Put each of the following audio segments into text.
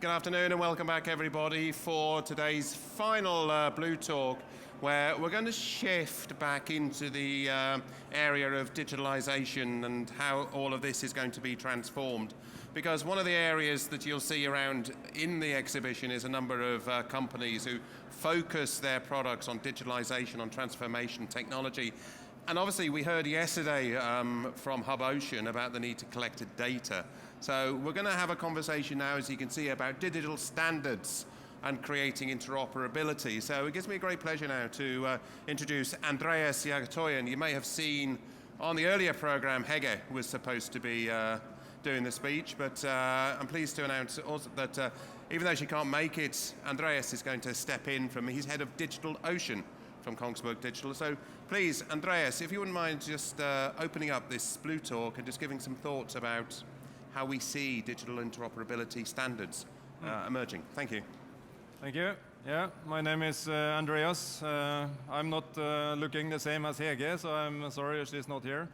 Good afternoon and welcome back everybody for today's final Blue Talk, where we're going to shift back into the area of digitalisation and how all of this is going to be transformed. Because one of the areas that you'll see around in the exhibition is a number of companies who focus their products on digitalisation, on transformation technology. And obviously we heard yesterday from Hub Ocean about the need to collect data. So we're going to have a conversation now, as you can see, about digital standards and creating interoperability. So it gives me a great pleasure now to introduce Andreas Jagtoyen. You may have seen on the earlier program, Hege was supposed to be doing the speech, but I'm pleased to announce also that even though she can't make it, Andreas is going to step in from, he's head of Digital Ocean from Kongsberg Digital. So please, Andreas, if you wouldn't mind just opening up this Blue Talk and just giving some thoughts about how we see digital interoperability standards emerging. Thank you. Thank you. Yeah, my name is Andreas. I'm not looking the same as Hege, so I'm sorry she's not here.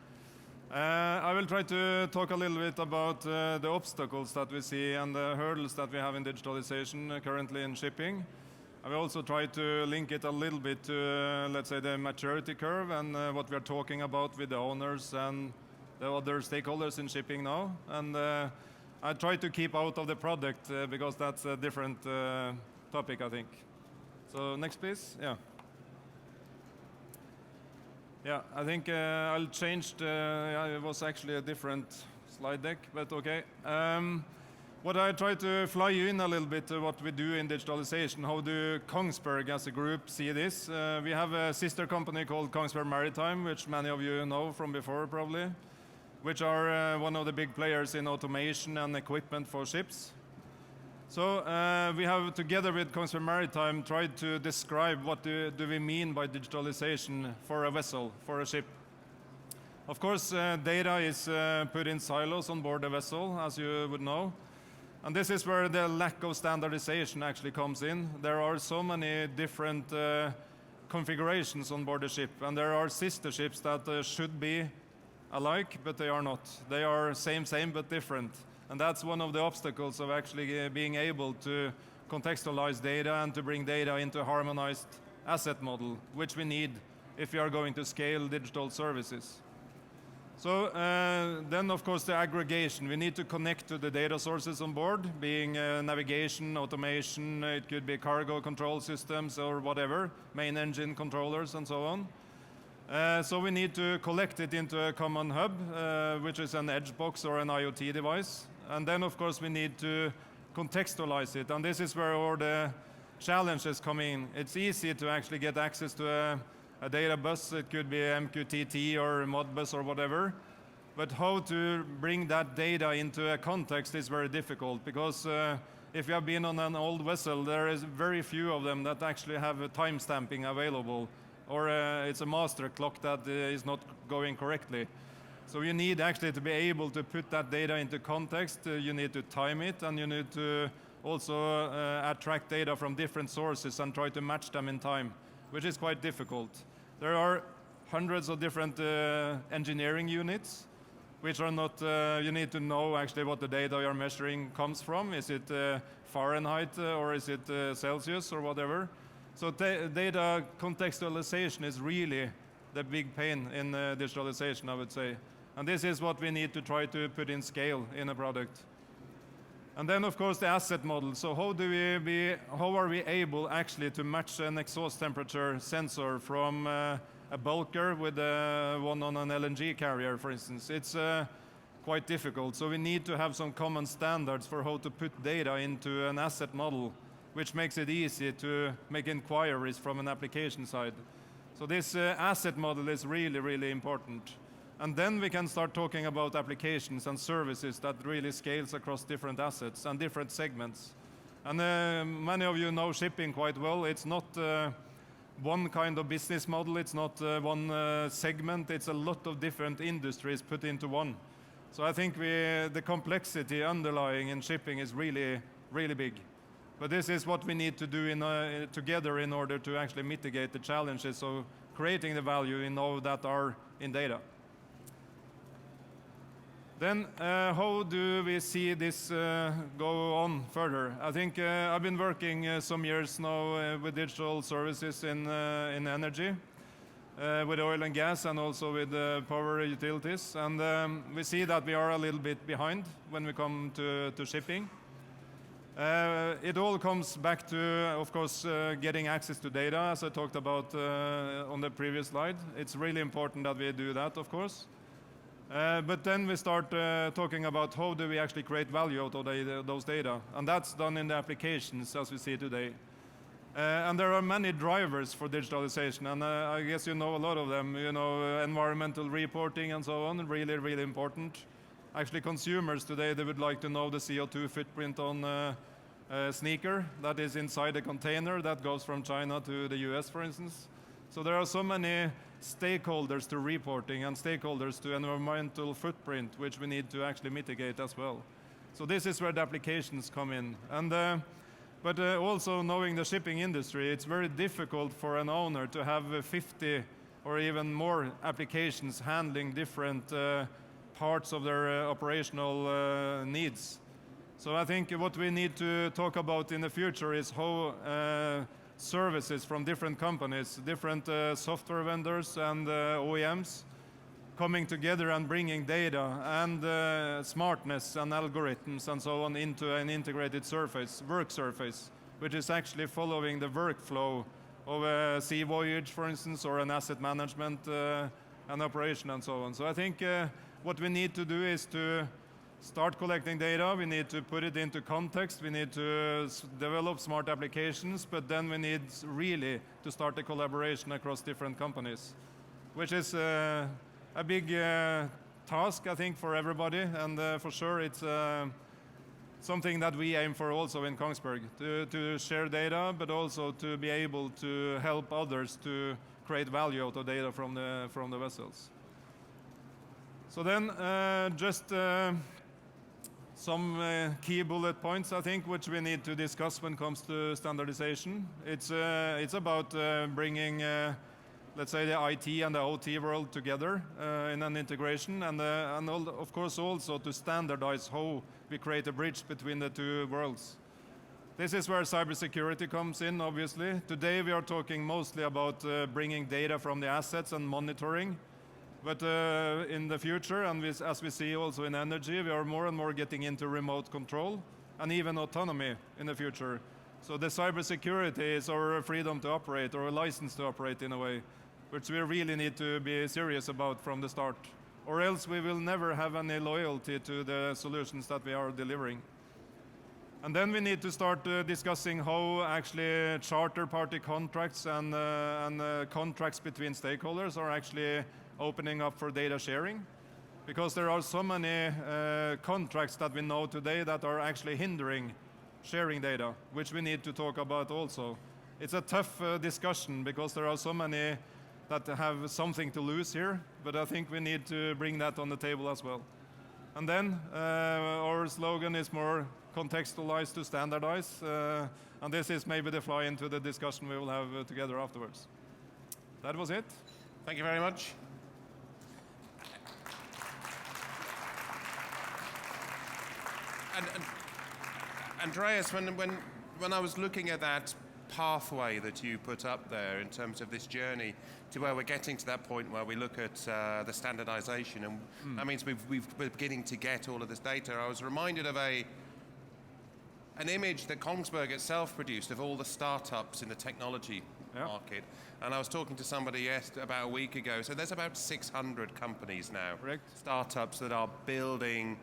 I will try to talk a little bit about the obstacles that we see and the hurdles that we have in digitalization currently in shipping. I will also try to link it a little bit to, let's say, the maturity curve and what we are talking about with the owners and the other stakeholders in shipping now. And I try to keep out of the product because that's a different topic, I think. So next, please. Yeah. Yeah, I think I'll change it was actually a different slide deck, but okay. What I try to fly you in a little bit to what we do in digitalization. How do Kongsberg as a group see this? We have a sister company called Kongsberg Maritime, which many of you know from before probably, which are one of the big players in automation and equipment for ships. So we have, together with Kongsberg Maritime, tried to describe what do we mean by digitalization for a vessel, for a ship. Of course, data is put in silos on board a vessel, as you would know. And this is where the lack of standardization actually comes in. There are so many different configurations on board the ship, and there are sister ships that should be alike, but they are not. They are same, but different. And that's one of the obstacles of actually being able to contextualize data and to bring data into a harmonized asset model, which we need if we are going to scale digital services. So then, of course, the aggregation. We need to connect to the data sources on board, being navigation, automation, it could be cargo control systems or whatever, main engine controllers and so on. So we need to collect it into a common hub, which is an edge box or an IoT device. And then, of course, we need to contextualize it. And this is where all the challenges come in. It's easy to actually get access to a data bus. It could be MQTT or Modbus or whatever. But how to bring that data into a context is very difficult, because if you have been on an old vessel, there is very few of them that actually have a time stamping available, or it's a master clock that is not going correctly. So you need actually to be able to put that data into context. You need to time it, and you need to also attract data from different sources and try to match them in time, which is quite difficult. There are hundreds of different engineering units, which are not, you need to know actually what the data you're measuring comes from. Is it Fahrenheit or is it Celsius or whatever? So data contextualization is really the big pain in digitalization, I would say. And this is what we need to try to put in scale in a product. And then, of course, the asset model. So how are we able actually to match an exhaust temperature sensor from a bulker with one on an LNG carrier, for instance? It's quite difficult. So we need to have some common standards for how to put data into an asset model, which makes it easy to make inquiries from an application side. So this asset model is really, really important. And then we can start talking about applications and services that really scales across different assets and different segments. And many of you know shipping quite well. It's not one kind of business model, it's not one segment, it's a lot of different industries put into one. So I think the complexity underlying in shipping is really, really big. But this is what we need to do together in order to actually mitigate the challenges of creating the value in all that are in data. Then how do we see this go on further? I think I've been working some years now with digital services in energy, with oil and gas and also with power utilities. And we see that we are a little bit behind when we come to shipping. It all comes back to, of course, getting access to data, as I talked about on the previous slide. It's really important that we do that, of course. But then we start talking about how do we actually create value out of those data. And that's done in the applications as we see today. And there are many drivers for digitalization, and I guess you know a lot of them. You know, environmental reporting and so on, really, really important. Actually, consumers today, they would like to know the CO2 footprint on a sneaker that is inside a container that goes from China to the US, for instance. So there are so many stakeholders to reporting and stakeholders to environmental footprint, which we need to actually mitigate as well. So this is where the applications come in. And but also knowing the shipping industry, it's very difficult for an owner to have 50 or even more applications handling different parts of their operational needs. So I think what we need to talk about in the future is how services from different companies, different software vendors and OEMs coming together and bringing data and smartness and algorithms and so on into an integrated work surface, which is actually following the workflow of a sea voyage, for instance, or an asset management and operation and so on. So I think what we need to do is to start collecting data, we need to put it into context, we need to develop smart applications, but then we need really to start a collaboration across different companies, which is a big task, I think, for everybody, and for sure it's something that we aim for also in Kongsberg, to share data, but also to be able to help others to create value out of data from the vessels. So then just some key bullet points, I think, which we need to discuss when it comes to standardization. It's about bringing let's say the IT and the OT world together in an integration, and of course also to standardize how we create a bridge between the two worlds. This is where cybersecurity comes in, obviously. Today we are talking mostly about bringing data from the assets and monitoring, but in the future, and as we see also in energy, we are more and more getting into remote control and even autonomy in the future. So the cybersecurity is our freedom to operate, or a license to operate in a way, which we really need to be serious about from the start, or else we will never have any loyalty to the solutions that we are delivering. And then we need to start discussing how actually charter party contracts and contracts between stakeholders are actually opening up for data sharing, because there are so many contracts that we know today that are actually hindering sharing data, which we need to talk about also. It's a tough discussion because there are so many that have something to lose here, but I think we need to bring that on the table as well. And then our slogan is more contextualize to standardize, and this is maybe the fly into the discussion we will have together afterwards. That was it. Thank you very much. And Andreas, when I was looking at that pathway that you put up there in terms of this journey to where we're getting to that point where we look at the standardization, and that means we're beginning to get all of this data, I was reminded of an image that Kongsberg itself produced of all the startups in the technology market. And I was talking to somebody about a week ago, so there's about 600 companies now, startups that are building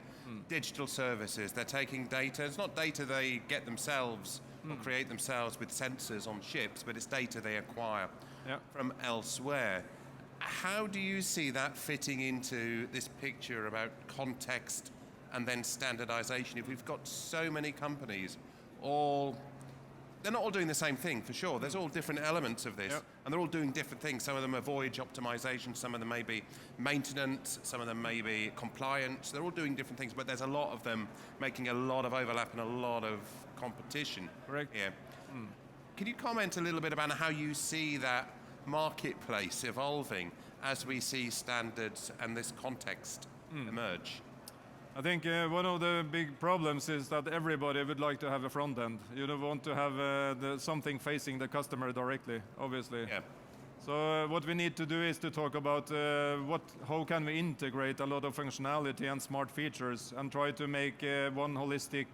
digital services. They're taking data. It's not data they get themselves or create themselves with sensors on ships, but it's data they acquire from elsewhere. How do you see that fitting into this picture about context and then standardization? If we've got so many companies, they're not all doing the same thing, for sure. There's all different elements of this, and they're all doing different things. Some of them are voyage optimization, some of them may be maintenance, some of them may be compliance. They're all doing different things, but there's a lot of them making a lot of overlap and a lot of competition here. Can you comment a little bit about how you see that marketplace evolving as we see standards and this context emerge? I think one of the big problems is that everybody would like to have a front end. You don't want to have something facing the customer directly, obviously. Yeah. So what we need to do is to talk about how can we integrate a lot of functionality and smart features and try to make one holistic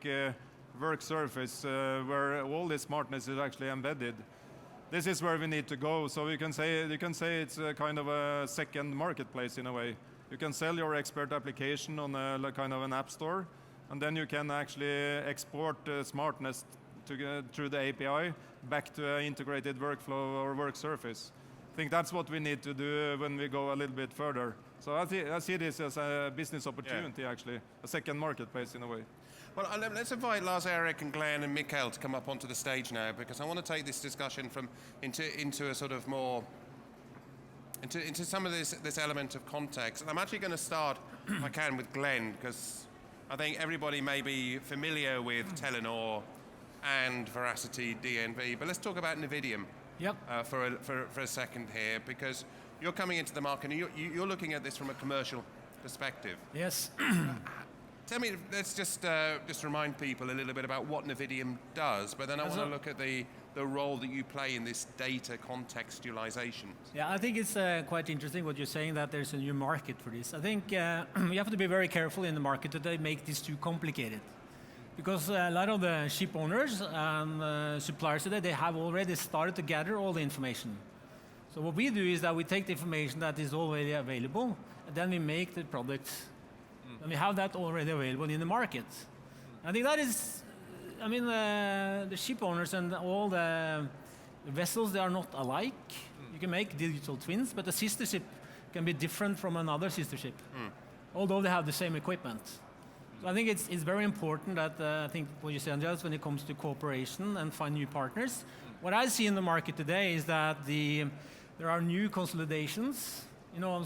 work surface where all this smartness is actually embedded. This is where we need to go. So you can say it's a kind of a second marketplace in a way. You can sell your expert application on a kind of an app store, and then you can actually export smartness through the API back to an integrated workflow or work surface. I think that's what we need to do when we go a little bit further. So I see this as a business opportunity, actually, a second marketplace in a way. Well, let's invite Lars Erik and Glenn and Mikael to come up onto the stage now, because I want to take this discussion into a sort of more into some of this element of context. And I'm actually going to start, if I can, with Glenn, because I think everybody may be familiar with Telenor and Veracity DNV, but let's talk about Nvidium. Yep. For a second here, because you're coming into the market and you're looking at this from a commercial perspective. Yes. Tell me, let's just remind people a little bit about what Nvidium does, but then I want to look at the role that you play in this data contextualization. Yeah, I think it's quite interesting what you're saying, that there's a new market for this. I think we have to be very careful in the market today, make this too complicated. Because a lot of the ship owners and suppliers today, they have already started to gather all the information. So what we do is that we take the information that is already available, and then we make the product. And we have that already available in the market. I think that is, I mean, the ship owners and all the vessels, they are not alike. You can make digital twins, but a sister ship can be different from another sister ship, although they have the same equipment. So I think it's very important that, I think what you say, Andreas, when it comes to cooperation and find new partners. What I see in the market today is that there are new consolidations. You know,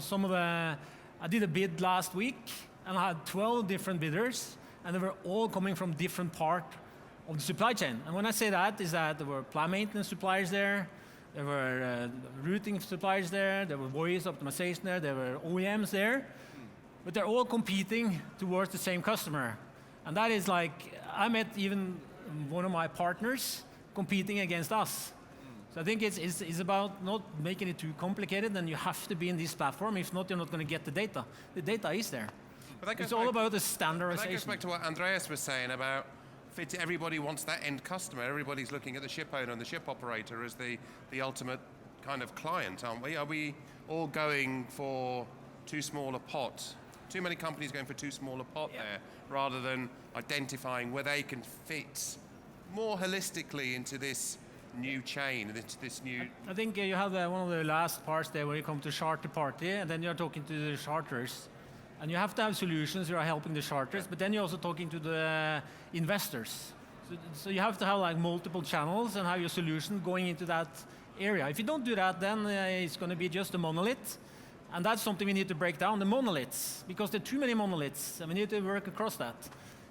I did a bid last week, and I had 12 different bidders, and they were all coming from different part of the supply chain. And when I say that, is that there were plant maintenance suppliers there were routing suppliers there were voice optimization there were OEMs there, but they're all competing towards the same customer. And that is like, I met even one of my partners competing against us. So I think it's about not making it too complicated, and you have to be in this platform. If not, you're not going to get the data. The data is there. It's all about the standardization. That goes back to what Andreas was saying about everybody wants that end customer. Everybody's looking at the ship owner and the ship operator as the ultimate kind of client, aren't we? Are we all going for too small a pot? Too many companies going for too small a pot there, rather than identifying where they can fit more holistically into this new chain, into this new... I think you have one of the last parts there where you come to charter party, and then you're talking to the charters. And you have to have solutions, you are helping the charters, but then you're also talking to the investors. So you have to have like multiple channels and have your solution going into that area. If you don't do that, then it's going to be just a monolith. And that's something we need to break down, the monoliths, because there are too many monoliths, and we need to work across that.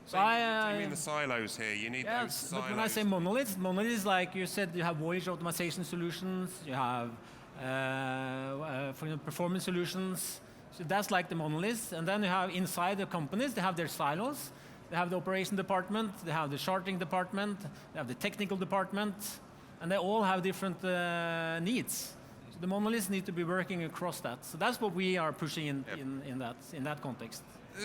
So you mean the silos here? You need those silos. But when I say monoliths is like you said, you have voyage optimization solutions, you have performance solutions. So that's like the monoliths. And then you have inside the companies, they have their silos. They have the operation department, they have the chartering department, they have the technical department, and they all have different needs. So the monoliths need to be working across that. So that's what we are pushing in that context.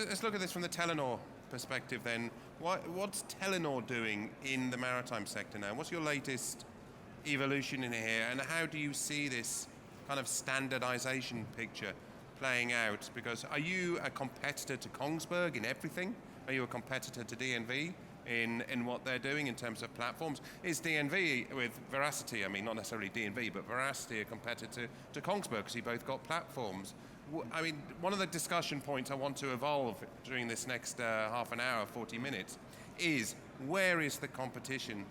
Let's look at this from the Telenor perspective then. What's Telenor doing in the maritime sector now? What's your latest evolution in here, and how do you see this kind of standardization picture playing out? Because are you a competitor to Kongsberg in everything? Are you a competitor to DNV in what they're doing in terms of platforms? Is DNV with Veracity, I mean not necessarily DNV, but Veracity a competitor to Kongsberg because you both got platforms? I mean, one of the discussion points I want to evolve during this next half an hour, 40 minutes, is where is the competition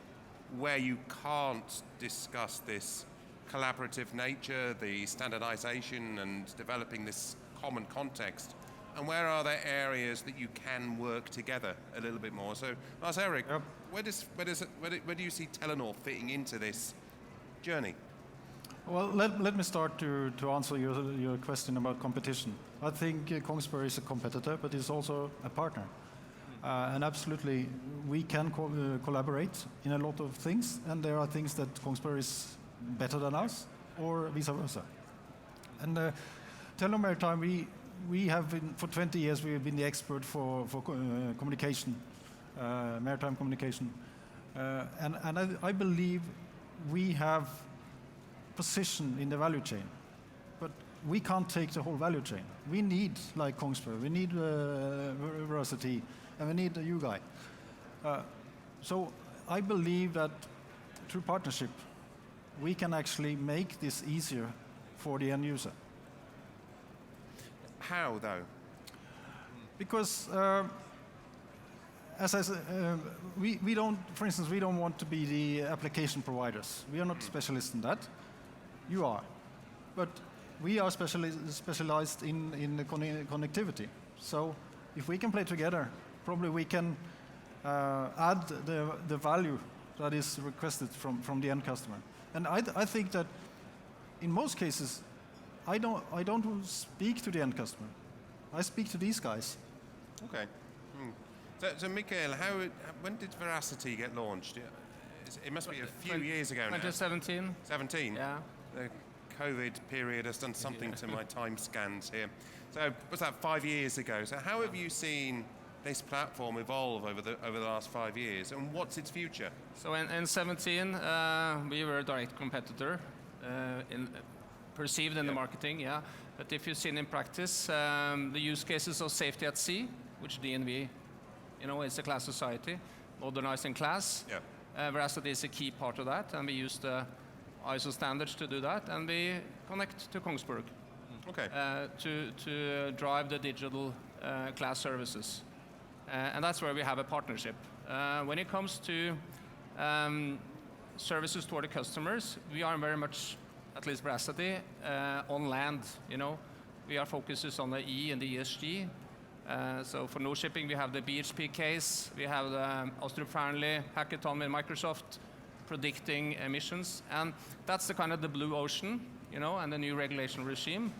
where you can't discuss this collaborative nature, the standardization and developing this common context, and where are there areas that you can work together a little bit more? So, Lars Erik, where do you see Telenor fitting into this journey? Well, let me start to answer your question about competition. I think Kongsberg is a competitor, but it's also a partner. And absolutely, we can collaborate in a lot of things, and there are things that Kongsberg is better than us, or vice versa. And Telenor Maritime, we have been, for 20 years, we have been the expert for communication, maritime communication. And I believe we have position in the value chain, but we can't take the whole value chain. We need, like Kongsberg, we need Veracity, and we need you guy. So I believe that through partnership, we can actually make this easier for the end user. How, though? Because, as I said, we don't, for instance, we don't want to be the application providers. We are not specialists in that. You are. But we are specialized in the connectivity. So if we can play together, probably we can add the value that is requested from the end customer. And I think that in most cases, I don't speak to the end customer. I speak to these guys. Okay. So Mikael, when did Veracity get launched? It must be a few years ago now. 2017. 17? Yeah. The COVID period has done something to my time scans here. So was that 5 years ago? So how have you seen this platform evolve over the last 5 years, and what's its future? So in 17, we were a direct competitor, perceived in the marketing, yeah. But if you've seen in practice, the use cases of safety at sea, which DNV, is a class society, modernizing class. Yeah. Veracity is a key part of that, and we use the ISO standards to do that, and we connect to Kongsberg. Okay. To drive the digital class services. And that's where we have a partnership. When it comes to services toward the customers, we are very much, at least Veracity, on land. We are focuses on the E and the ESG. So for no shipping, we have the BHP case, we have the Austrup Fearnley hackathon with Microsoft predicting emissions, and that's the kind of the blue ocean, and the new regulation regime.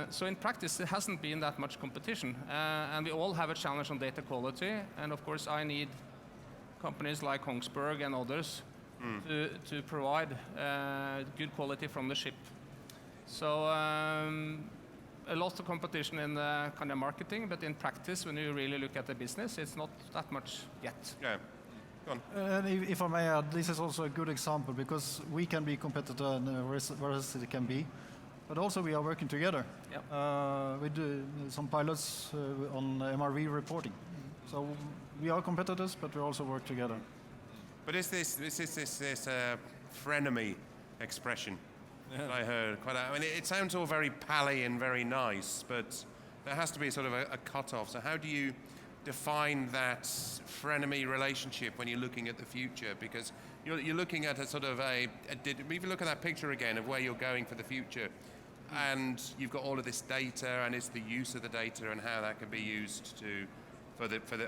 So in practice, there hasn't been that much competition, and we all have a challenge on data quality, and of course I need companies like Kongsberg and others to provide good quality from the ship. So a lot of competition in the kind of marketing, but in practice, when you really look at the business, it's not that much yet. Yeah. Go on. And if I may add, this is also a good example because we can be competitor and Veracity can be, but also we are working together. Yep. With some pilots on MRV reporting. So we are competitors, but we also work together. But is this frenemy expression that I heard? It sounds all very pally and very nice, but there has to be sort of a cut-off. So how do you define that frenemy relationship when you're looking at the future? Because you're looking at a sort of if you look at that picture again of where you're going for the future, and you've got all of this data, and it's the use of the data and how that can be used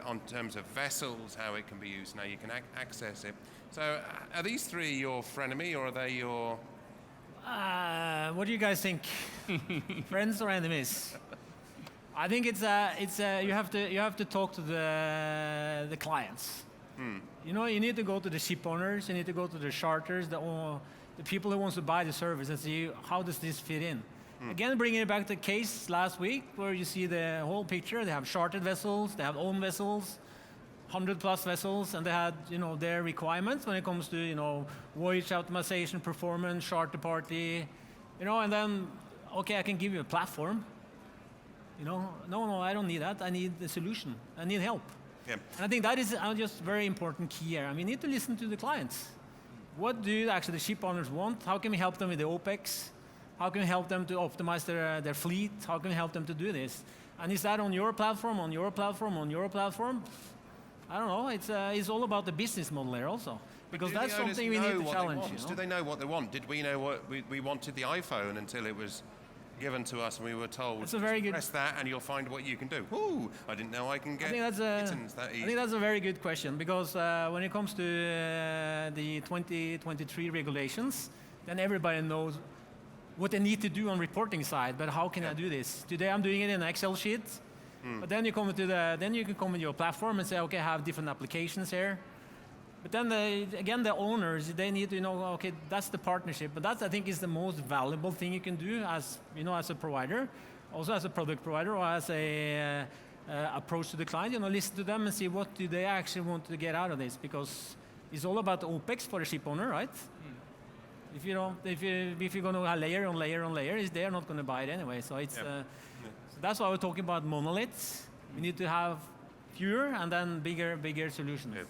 on terms of vessels, how it can be used. Now you can access it. So are these three your frenemy, or are they your? What do you guys think? Friends or enemies? I think it's you have to talk to the clients. You need to go to the ship owners, you need to go to the charters, the people who wants to buy the service and see how does this fit in. Again, bringing it back to the case last week where you see the whole picture. They have chartered vessels, they have own vessels, 100+ vessels, and they had their requirements when it comes to voyage optimization, performance, charter party, and then okay, I can give you a platform. No, I don't need that. I need the solution. I need help. Yeah. And I think that is just very important key here. We need to listen to the clients. What do actually the ship owners want? How can we help them with the OPEX? How can we help them to optimize their fleet? How can we help them to do this? And is that on your platform, on your platform, on your platform? I don't know. It's all about the business model here also. Because that's something we need to challenge. Do they know what they want? Did we know what we wanted the iPhone until it was given to us and we were told, it's a very good, press that and you'll find what you can do? Ooh, I didn't know I can get kittens that easy. I think that's a very good question because when it comes to the 2023 regulations, then everybody knows what they need to do on reporting side, but how can I do this? Today I'm doing it in an Excel sheet, but then you come to then you can come to your platform and say, okay, I have different applications here. But then again, the owners, they need to know, okay, that's the partnership, but that I think is the most valuable thing you can do as, as a provider, also as a product provider or as a approach to the client, listen to them and see what do they actually want to get out of this, because it's all about OpEx for the ship owner, right? If you're going to have layer on layer on layer, they're not going to buy it anyway. So it's so that's why we're talking about monoliths. We need to have fewer and then bigger solutions. Yeah.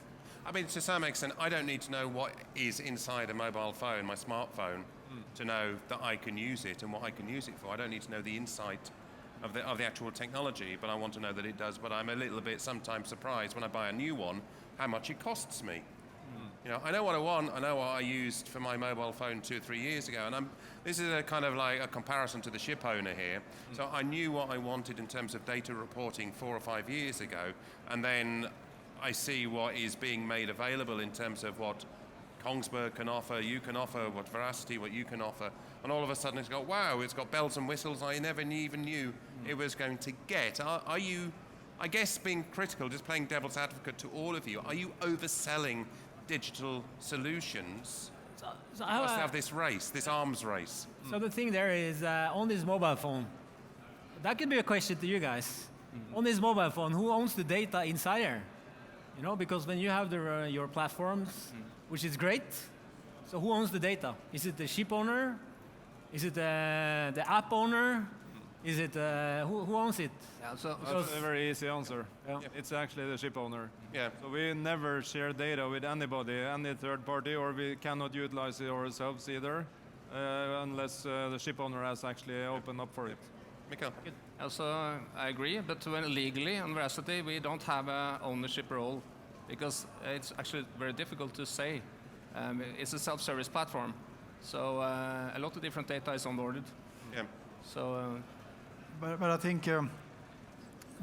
I mean, to some extent, I don't need to know what is inside a mobile phone, my smartphone, to know that I can use it and what I can use it for. I don't need to know the insight of the actual technology, but I want to know that it does. But I'm a little bit sometimes surprised when I buy a new one, how much it costs me. I know what I want. I know what I used for my mobile phone 2 or 3 years ago, and this is a kind of like a comparison to the ship owner here. So I knew what I wanted in terms of data reporting 4 or 5 years ago, and then I see what is being made available in terms of what Kongsberg can offer, you can offer, what Veracity, what you can offer, and all of a sudden it's got, wow, it's got bells and whistles I never even knew it was going to get. Are you, I guess being critical, just playing devil's advocate to all of you, are you overselling digital solutions? So I must have this race, this arms race. So the thing there is, on this mobile phone, that could be a question to you guys. On this mobile phone, who owns the data inside there? Because when you have your platforms, which is great, so who owns the data? Is it the ship owner? Is it the app owner? Is it who owns it? Yeah, so That's a very easy answer. Yeah. It's actually the ship owner. Yeah. So we never share data with anybody, any third party, or we cannot utilize it ourselves either, unless the ship owner has actually opened up for it. Mikael? Also, I agree, but when legally on Veracity, we don't have an ownership role because it's actually very difficult to say. It's a self-service platform, so a lot of different data is onboarded. Yeah. So, But I think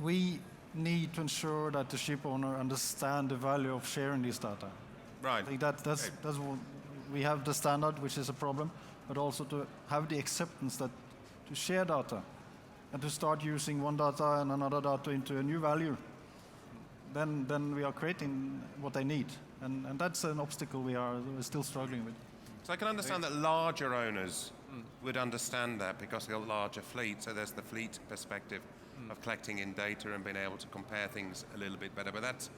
we need to ensure that the ship owner understand the value of sharing this data. Right. I think that's what we have the standard, which is a problem, but also to have the acceptance that to share data and to start using one data and another data into a new value, then we are creating what they need. And that's an obstacle we're still struggling with. So I can understand that larger owners would understand that because they've got larger fleet, so there's the fleet perspective of collecting in data and being able to compare things a little bit better. But that's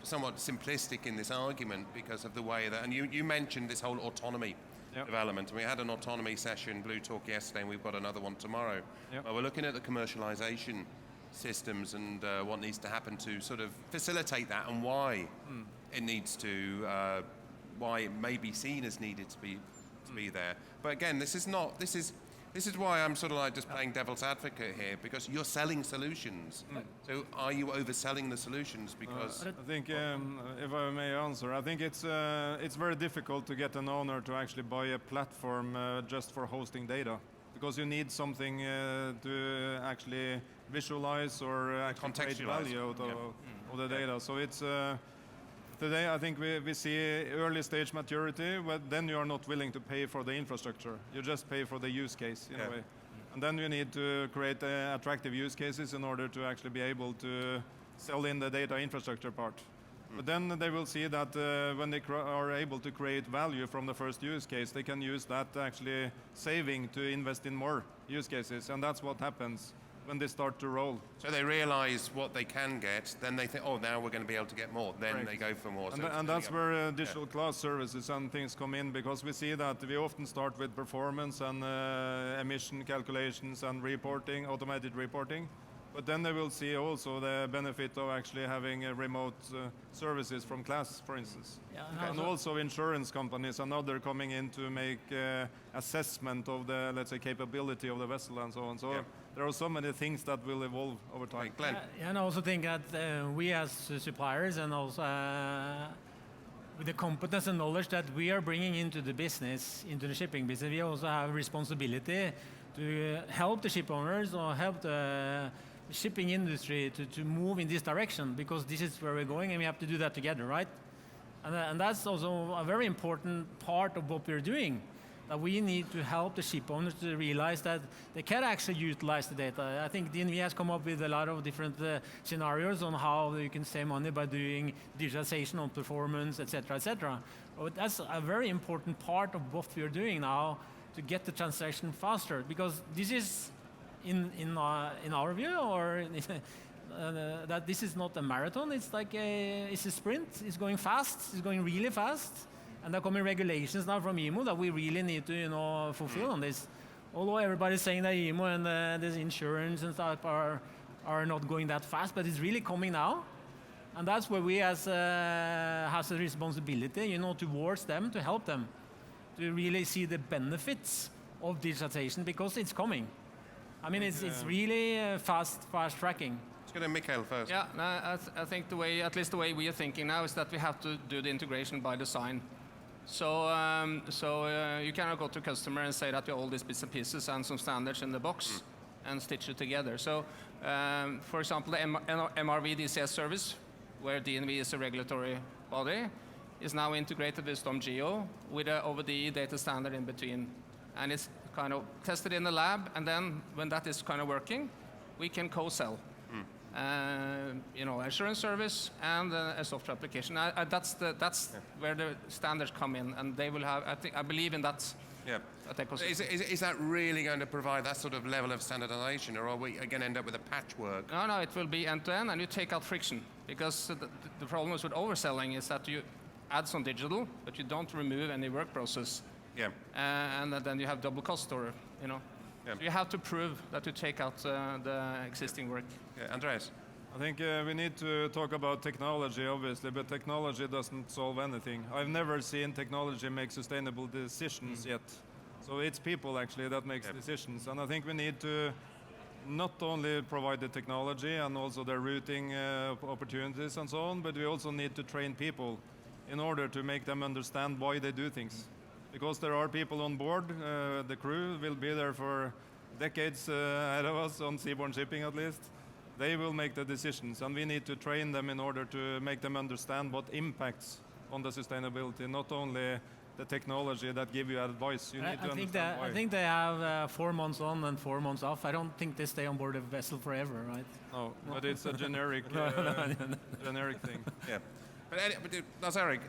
somewhat simplistic in this argument because of the way that, and you mentioned this whole autonomy development. We had an autonomy session, Blue Talk, yesterday, and we've got another one tomorrow. But we're looking at the commercialization systems and what needs to happen to sort of facilitate that and why it needs to, why it may be seen as needed to be there. But again, this is why I'm sort of like just playing devil's advocate here, because you're selling solutions. So are you overselling the solutions? Because I think, if I may answer, I think it's very difficult to get an owner to actually buy a platform just for hosting data, because you need something to actually visualize or actually create value out of the data. So it's today I think we see early stage maturity, but then you are not willing to pay for the infrastructure. You just pay for the use case in a way. And then you need to create attractive use cases in order to actually be able to sell in the data infrastructure part. But then they will see that when they are able to create value from the first use case, they can use that actually saving to invest in more use cases. And that's what happens when they start to roll. So they realize what they can get, then they think, oh, now we're going to be able to get more. Then they go for more. And that's where digital class services and things come in, because we see that we often start with performance and emission calculations and reporting, automated reporting. But then they will see also the benefit of actually having remote services from class, for instance. And also insurance companies and other coming in to make assessment of the, let's say, capability of the vessel and so on. So there are so many things that will evolve over time. Glenn? And I also think that we as suppliers and also with the competence and knowledge that we are bringing into the business, into the shipping business, we also have a responsibility to help the ship owners or help the shipping industry to move in this direction, because this is where we're going and we have to do that together, right? And that's also a very important part of what we're doing. that we need to help the ship owners to realize that they can actually utilize the data. I think DNV has come up with a lot of different scenarios on how you can save money by doing digitalization on performance, etc., etc. But that's a very important part of what we are doing now to get the transaction faster, because this is, in our view, or that this is not a marathon. It's like it's a sprint. It's going fast. It's going really fast. And there are coming regulations now from IMO that we really need to, fulfill on this. Although everybody's saying that IMO and this insurance and stuff are not going that fast, but it's really coming now. And that's where we has a responsibility, towards them, to help them, to really see the benefits of digitalization, because it's coming. I mean, it's really fast tracking. Let's go to Mikael first. Yeah, no, I think at least the way we are thinking now is that we have to do the integration by design. So you cannot go to customer and say that you have all these bits and pieces and some standards in the box and stitch it together. So, for example, the MRV DCS service, where DNV is a regulatory body, is now integrated with StormGeo with a over-the data standard in between. And it's kind of tested in the lab, and then when that is kind of working, we can co-sell. Assurance service and a software application. That's where the standards come in, and they will have. I believe in that. Yeah. That ecosystem. Is that really going to provide that sort of level of standardization, or are we going to end up with a patchwork? No, it will be end-to-end, and you take out friction, because the problem with overselling is that you add some digital, but you don't remove any work process. Yeah. And then you have double cost, or. Yeah. So you have to prove that you take out the existing work. Yeah. Andreas? I think we need to talk about technology, obviously, but technology doesn't solve anything. I've never seen technology make sustainable decisions yet. So it's people, actually, that makes decisions. And I think we need to not only provide the technology and also the routing opportunities and so on, but we also need to train people in order to make them understand why they do things. Because there are people on board, the crew will be there for decades ahead of us, on seaborne shipping at least. They will make the decisions, and we need to train them in order to make them understand what impacts on the sustainability, not only the technology that give you advice. You need to understand why. I think they have 4 months on and 4 months off. I don't think they stay on board a vessel forever, right? No, but it's a generic, generic thing. Yeah. But that's Eric.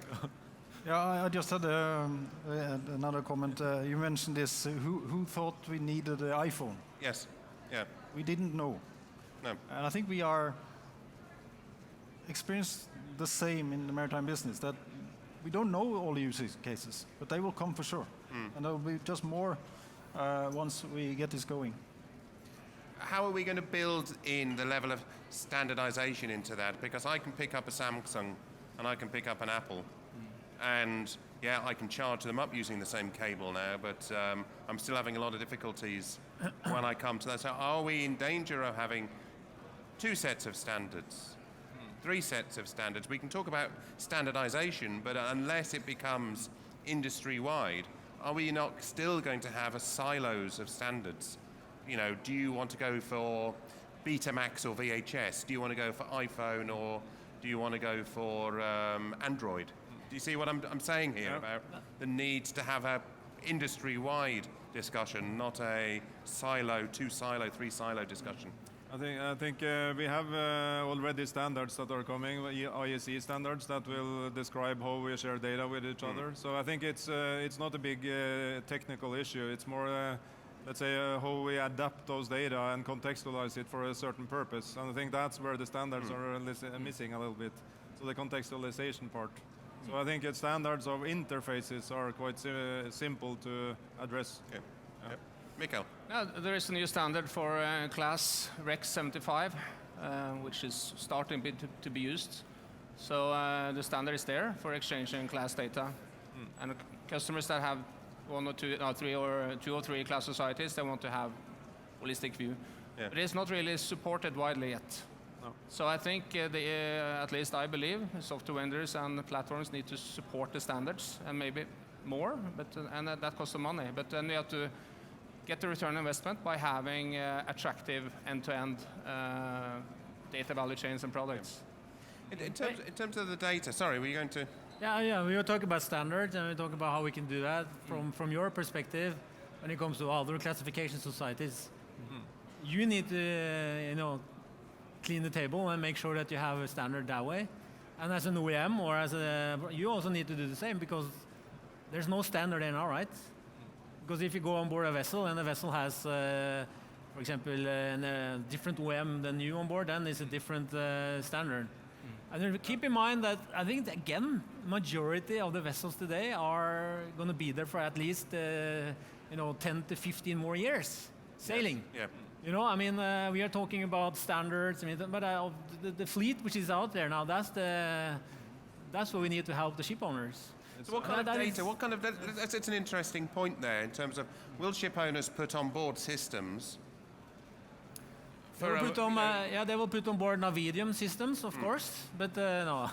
Yeah, I just had another comment. You mentioned this. Who thought we needed an iPhone? Yes. Yeah. We didn't know. No. And I think we are experienced the same in the maritime business, that we don't know all the use cases, but they will come for sure. And there will be just more once we get this going. How are we going to build in the level of standardization into that? Because I can pick up a Samsung and I can pick up an Apple. And yeah, I can charge them up using the same cable now, but I'm still having a lot of difficulties when I come to that. So are we in danger of having 2 sets of standards, 3 sets of standards? We can talk about standardization, but unless it becomes industry-wide, are we not still going to have silos of standards? Do you want to go for Betamax or VHS? Do you want to go for iPhone, or do you want to go for Android? Do you see what I'm saying here about the need to have a industry-wide discussion, not a silo, 2 silo, 3 silo discussion? I think we have already standards that are coming, IEC standards that will describe how we share data with each other. So I think it's not a big technical issue. It's more, let's say, how we adapt those data and contextualize it for a certain purpose. And I think that's where the standards are missing a little bit. So the contextualization part. So I think standards of interfaces are quite simple to address. Yeah. Mikael? Now, there is a new standard for class Rec 75, which is starting to be used. So the standard is there for exchanging class data. And customers that have 1 or 2, 3 or 2 or 3 class societies, they want to have holistic view. Yeah. But it's not really supported widely yet. No. So I think, at least I believe, software vendors and platforms need to support the standards, and maybe more, and that costs some money. But then we have to get the return on investment by having attractive end-to-end data value chains and products. In terms of the data, sorry, were you going to? Yeah, we were talking about standards, and we talk about how we can do that from your perspective. When it comes to other classification societies, you need to, clean the table and make sure that you have a standard that way. And as an OEM or you also need to do the same, because there's no standard there now, right? Because if you go on board a vessel and the vessel has, for example, a different OEM than you on board, then it's a different standard. And then keep in mind that I think, again, majority of the vessels today are going to be there for at least 10 to 15 more years sailing. Yeah. We are talking about standards, but the fleet which is out there now, that's what we need to help the ship owners. So what kind of data? It's an interesting point there in terms of, will ship owners put on board systems? They will put on board Navidium systems, of course, but no.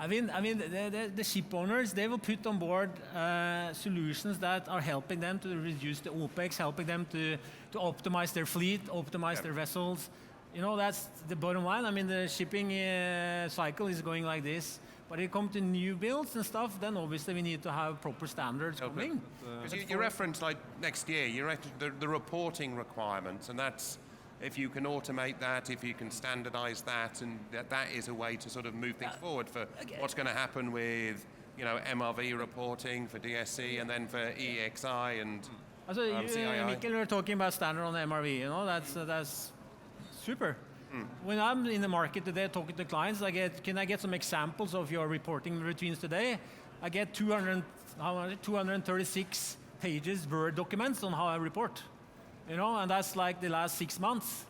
The ship owners, they will put on board solutions that are helping them to reduce the OPEX, helping them to optimize their fleet, optimize their vessels. That's the bottom line. The shipping cycle is going like this. But when it comes to new builds and stuff, then obviously we need to have proper standards coming. Because you referenced, like, next year, you referenced the reporting requirements, and that's, if you can automate that, if you can standardize that, and that is a way to sort of move things forward for what's going to happen with, MRV reporting for DSC and then for EXI and CII. Mikkel, we're talking about standard on the MRV, that's super. When I'm in the market today talking to clients, can I get some examples of your reporting routines today? I get 236 pages Word documents on how I report. And that's like the last 6 months.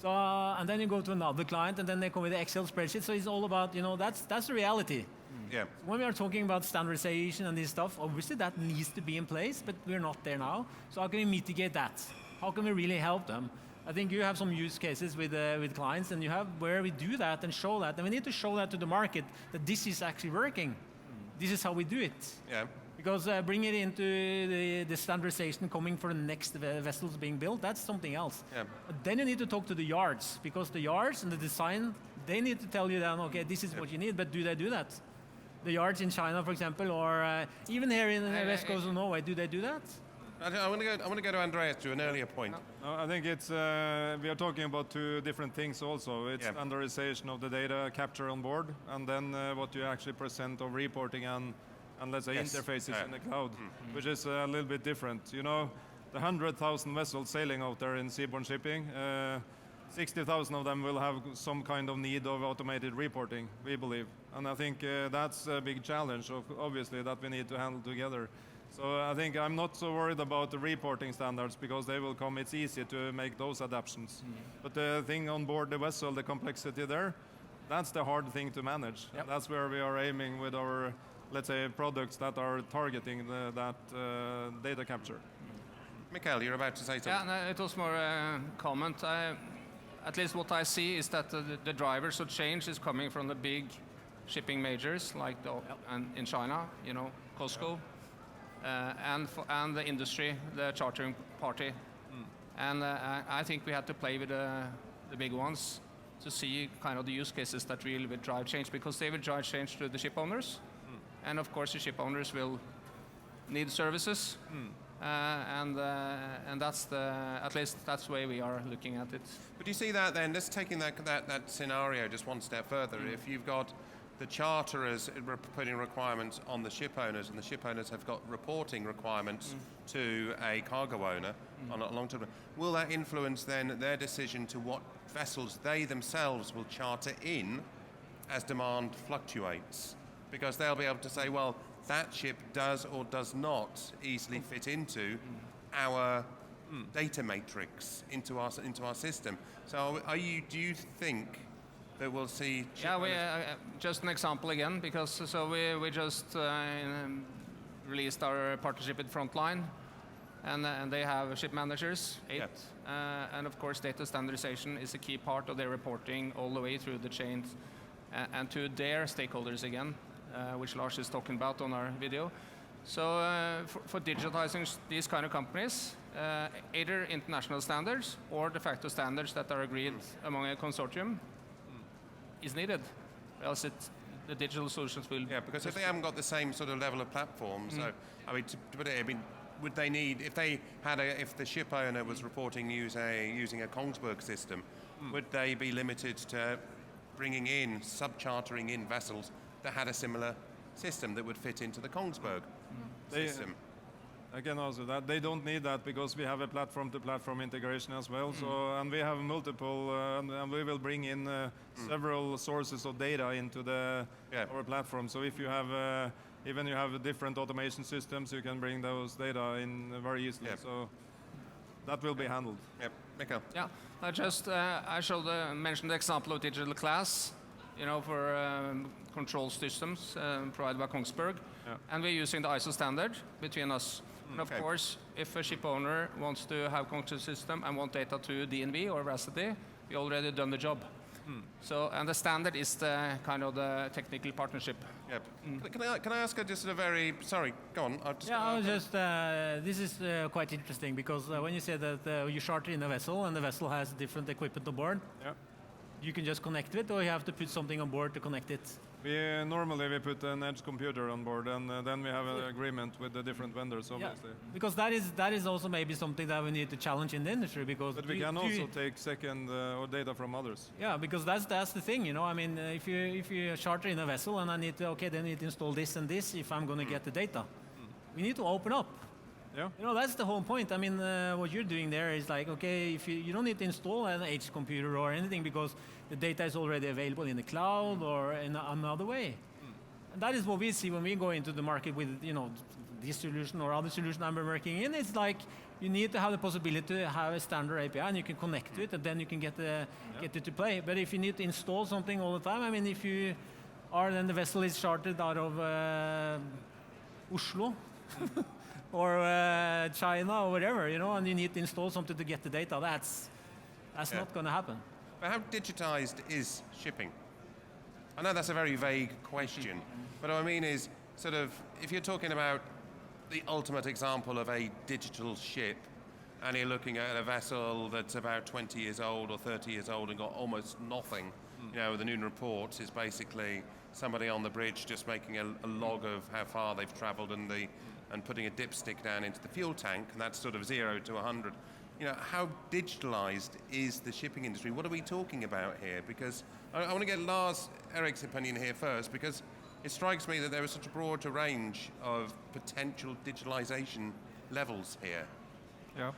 So, and then you go to another client, and then they come with the Excel spreadsheet. So it's all about, that's the reality. Yeah. When we are talking about standardization and this stuff, obviously that needs to be in place, but we're not there now. So how can we mitigate that? How can we really help them? I think you have some use cases with clients, and you have where we do that and show that. And we need to show that to the market that this is actually working. This is how we do it. Yeah. Because bring it into the standardization coming for the next vessels being built, that's something else. Yeah. But then you need to talk to the yards, because the yards and the design, they need to tell you that, okay, this is what you need, but do they do that? The yards in China, for example, or even here in the west coast of Norway, do they do that? I want to go to Andreas to an earlier point. No, I think it's we are talking about two different things also. It's standardization of the data capture on board, and then what you actually present of reporting and let's say interfaces in the cloud, which is a little bit different. The 100,000 vessels sailing out there in seaborne shipping, 60,000 of them will have some kind of need of automated reporting, we believe. And I think that's a big challenge, obviously, that we need to handle together. So I think I'm not so worried about the reporting standards, because they will come. It's easy to make those adaptations. But the thing on board the vessel, the complexity there, that's the hard thing to manage. Yep. That's where we are aiming with our, let's say, products that are targeting that data capture. Mikhail, you're about to say something. Yeah, no, it was more a comment. At least what I see is that the drivers of change is coming from the big shipping majors, like in China, COSCO. And the industry, the chartering party. And I think we had to play with the big ones to see kind of the use cases that really will drive change, because they will drive change to the ship owners. And of course the ship owners will need services. And that's at least that's the way we are looking at it. But do you see that then, just taking that scenario just one step further, if you've got the charterers putting requirements on the ship owners, and the ship owners have got reporting requirements to a cargo owner on a long term, will that influence then their decision to what vessels they themselves will charter in as demand fluctuates? Because they'll be able to say, well, that ship does or does not easily fit into our data matrix, into our system. So do you think that we'll see? Just an example again, because we just released our partnership with Frontline, and they have ship managers, 8, and of course data standardization is a key part of their reporting all the way through the chain and to their stakeholders again, which Lars is talking about on our video. So for digitizing these kind of companies, either international standards or de facto standards that are agreed among a consortium is needed. else the digital solutions will. Yeah, because if they haven't got the same sort of level of platform, so I mean, to put it, I mean, would they need if the ship owner was reporting using a Kongsberg system, would they be limited to bringing in subchartering in vessels that had a similar system that would fit into the Kongsberg system? I can answer that. They don't need that because we have a platform-to-platform integration as well. So, and we have multiple, and we will bring in several sources of data into our platform. So if you have, even you have different automation systems, you can bring those data in very easily. Yep. So that will be handled. Yep, Mikael. Yeah, I mentioned the example of digital class, for control systems provided by Kongsberg, and we're using the ISO standard between us. And of course, if a ship owner wants to have control system and want data to DNV or Veracity, we already done the job. So, and the standard is the kind of the technical partnership. Yep. Can I ask just a very sorry? Go on. This is quite interesting because when you say that you charter in a vessel and the vessel has different equipment on board, you can just connect it, or you have to put something on board to connect it. Normally we put an edge computer on board, and then we have an agreement with the different vendors, obviously. Because that is also maybe something that we need to challenge in the industry, because. But we can also take second or data from others. Yeah, because that's the thing, I mean, if you charter in a vessel and I need to install this and this if I'm going to get the data, we need to open up. Yeah. That's the whole point. I mean, what you're doing there is like, okay, if you don't need to install an edge computer or anything because the data is already available in the cloud or in another way. And that is what we see when we go into the market with, this solution or other solution I'm working in. It's like you need to have the possibility to have a standard API and you can connect to it and then you can get it to play. But if you need to install something all the time, I mean, if you are, then the vessel is chartered out of Oslo. or China or whatever, and you need to install something to get the data. That's not going to happen. But how digitized is shipping? I know that's a very vague question, but what I mean is sort of if you're talking about the ultimate example of a digital ship and you're looking at a vessel that's about 20 years old or 30 years old and got almost nothing, the new reports is basically somebody on the bridge just making a log of how far they've traveled and putting a dipstick down into the fuel tank, and that's sort of 0 to 100. How digitalized is the shipping industry? What are we talking about here? Because I want to get Lars Erik's opinion here first, because it strikes me that there is such a broad range of potential digitalization levels here. Yeah,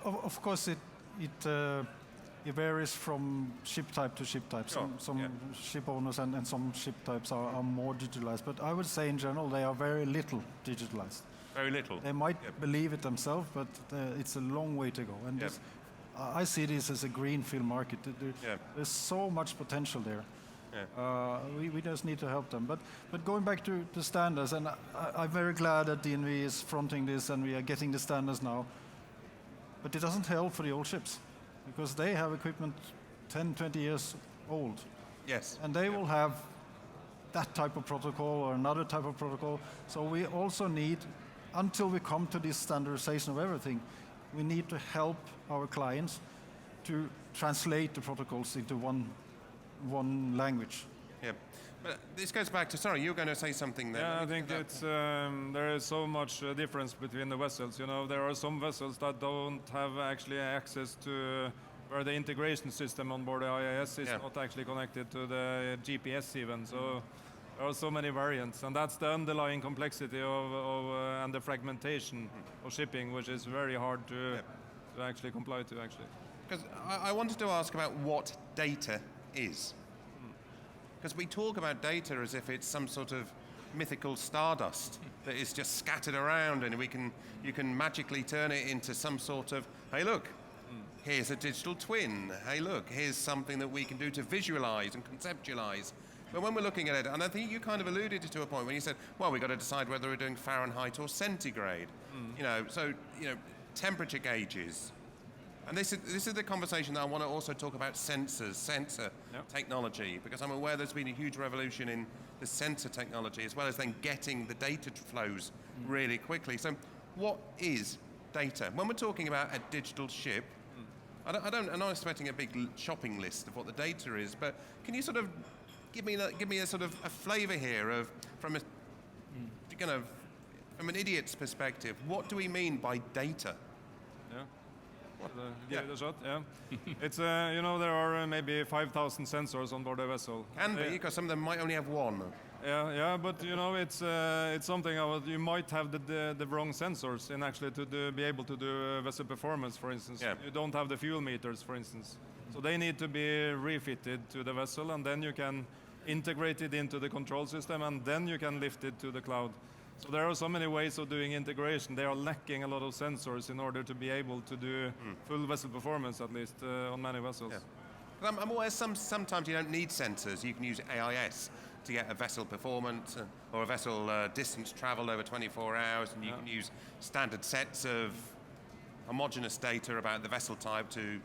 of course it varies from ship type to ship type. Some ship owners and some ship types are more digitalized, but I would say in general they are very little digitalized. Very little. They might believe it themselves, but it's a long way to go. And I see this as a greenfield market. There's so much potential there. We just need to help them. But going back to the standards, and I'm very glad that DNV is fronting this and we are getting the standards now. But it doesn't help for the old ships, because they have equipment 10, 20 years old. Yes. And they will have that type of protocol or another type of protocol. So we also need, until we come to this standardization of everything, we need to help our clients to translate the protocols into one language. Yeah, but this goes back to, sorry, you were going to say something there. Yeah, I think it's, there is so much difference between the vessels. There are some vessels that don't have actually access to where the integration system on board the IIS is not actually connected to the GPS even. So there are so many variants, and that's the underlying complexity of and the fragmentation of shipping, which is very hard to actually comply to, actually. Because I wanted to ask about what data is. Because we talk about data as if it's some sort of mythical stardust that is just scattered around, and you can magically turn it into some sort of, hey look, here's a digital twin. Hey look, here's something that we can do to visualize and conceptualize. But when we're looking at it, and I think you kind of alluded to a point when you said, well, we've got to decide whether we're doing Fahrenheit or centigrade. Temperature gauges. And this is the conversation that I want to also talk about sensor technology, because I'm aware there's been a huge revolution in the sensor technology, as well as then getting the data flows really quickly. So what is data? When we're talking about a digital ship, I'm not expecting a big shopping list of what the data is, but can you sort of give me a sort of a flavour here of from an idiot's perspective. What do we mean by data? Yeah. Give it a shot. Yeah. It's there are maybe 5,000 sensors on board a vessel. Can be, because some of them might only have one. Yeah, but it's something about you might have the wrong sensors in actually be able to do vessel performance, for instance. Yeah. You don't have the fuel meters, for instance. So they need to be refitted to the vessel, and then you can integrate it into the control system, and then you can lift it to the cloud. So there are so many ways of doing integration. They are lacking a lot of sensors in order to be able to do full vessel performance, at least on many vessels. Yeah. I'm aware sometimes you don't need sensors. You can use AIS to get a vessel performance or a vessel distance traveled over 24 hours, and you can use standard sets of homogeneous data about the vessel type to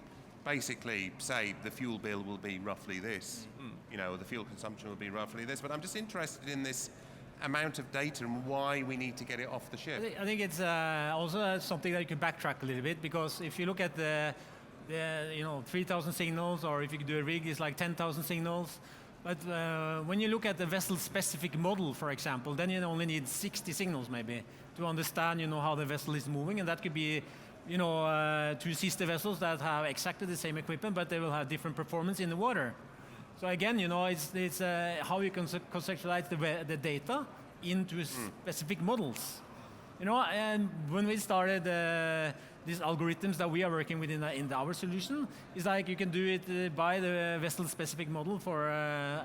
basically say the fuel bill will be roughly this, the fuel consumption will be roughly this. But I'm just interested in this amount of data and why we need to get it off the ship. I think it's also something that you can backtrack a little bit, because if you look at the 3,000 signals, or if you do a rig, it's like 10,000 signals. But when you look at the vessel-specific model, for example, then you only need 60 signals maybe to understand, how the vessel is moving, and that could be, two sister vessels that have exactly the same equipment, but they will have different performance in the water. So again, it's how you can conceptualize the data into specific models. And when we started these algorithms that we are working with in our solution, it's like you can do it by the vessel-specific model for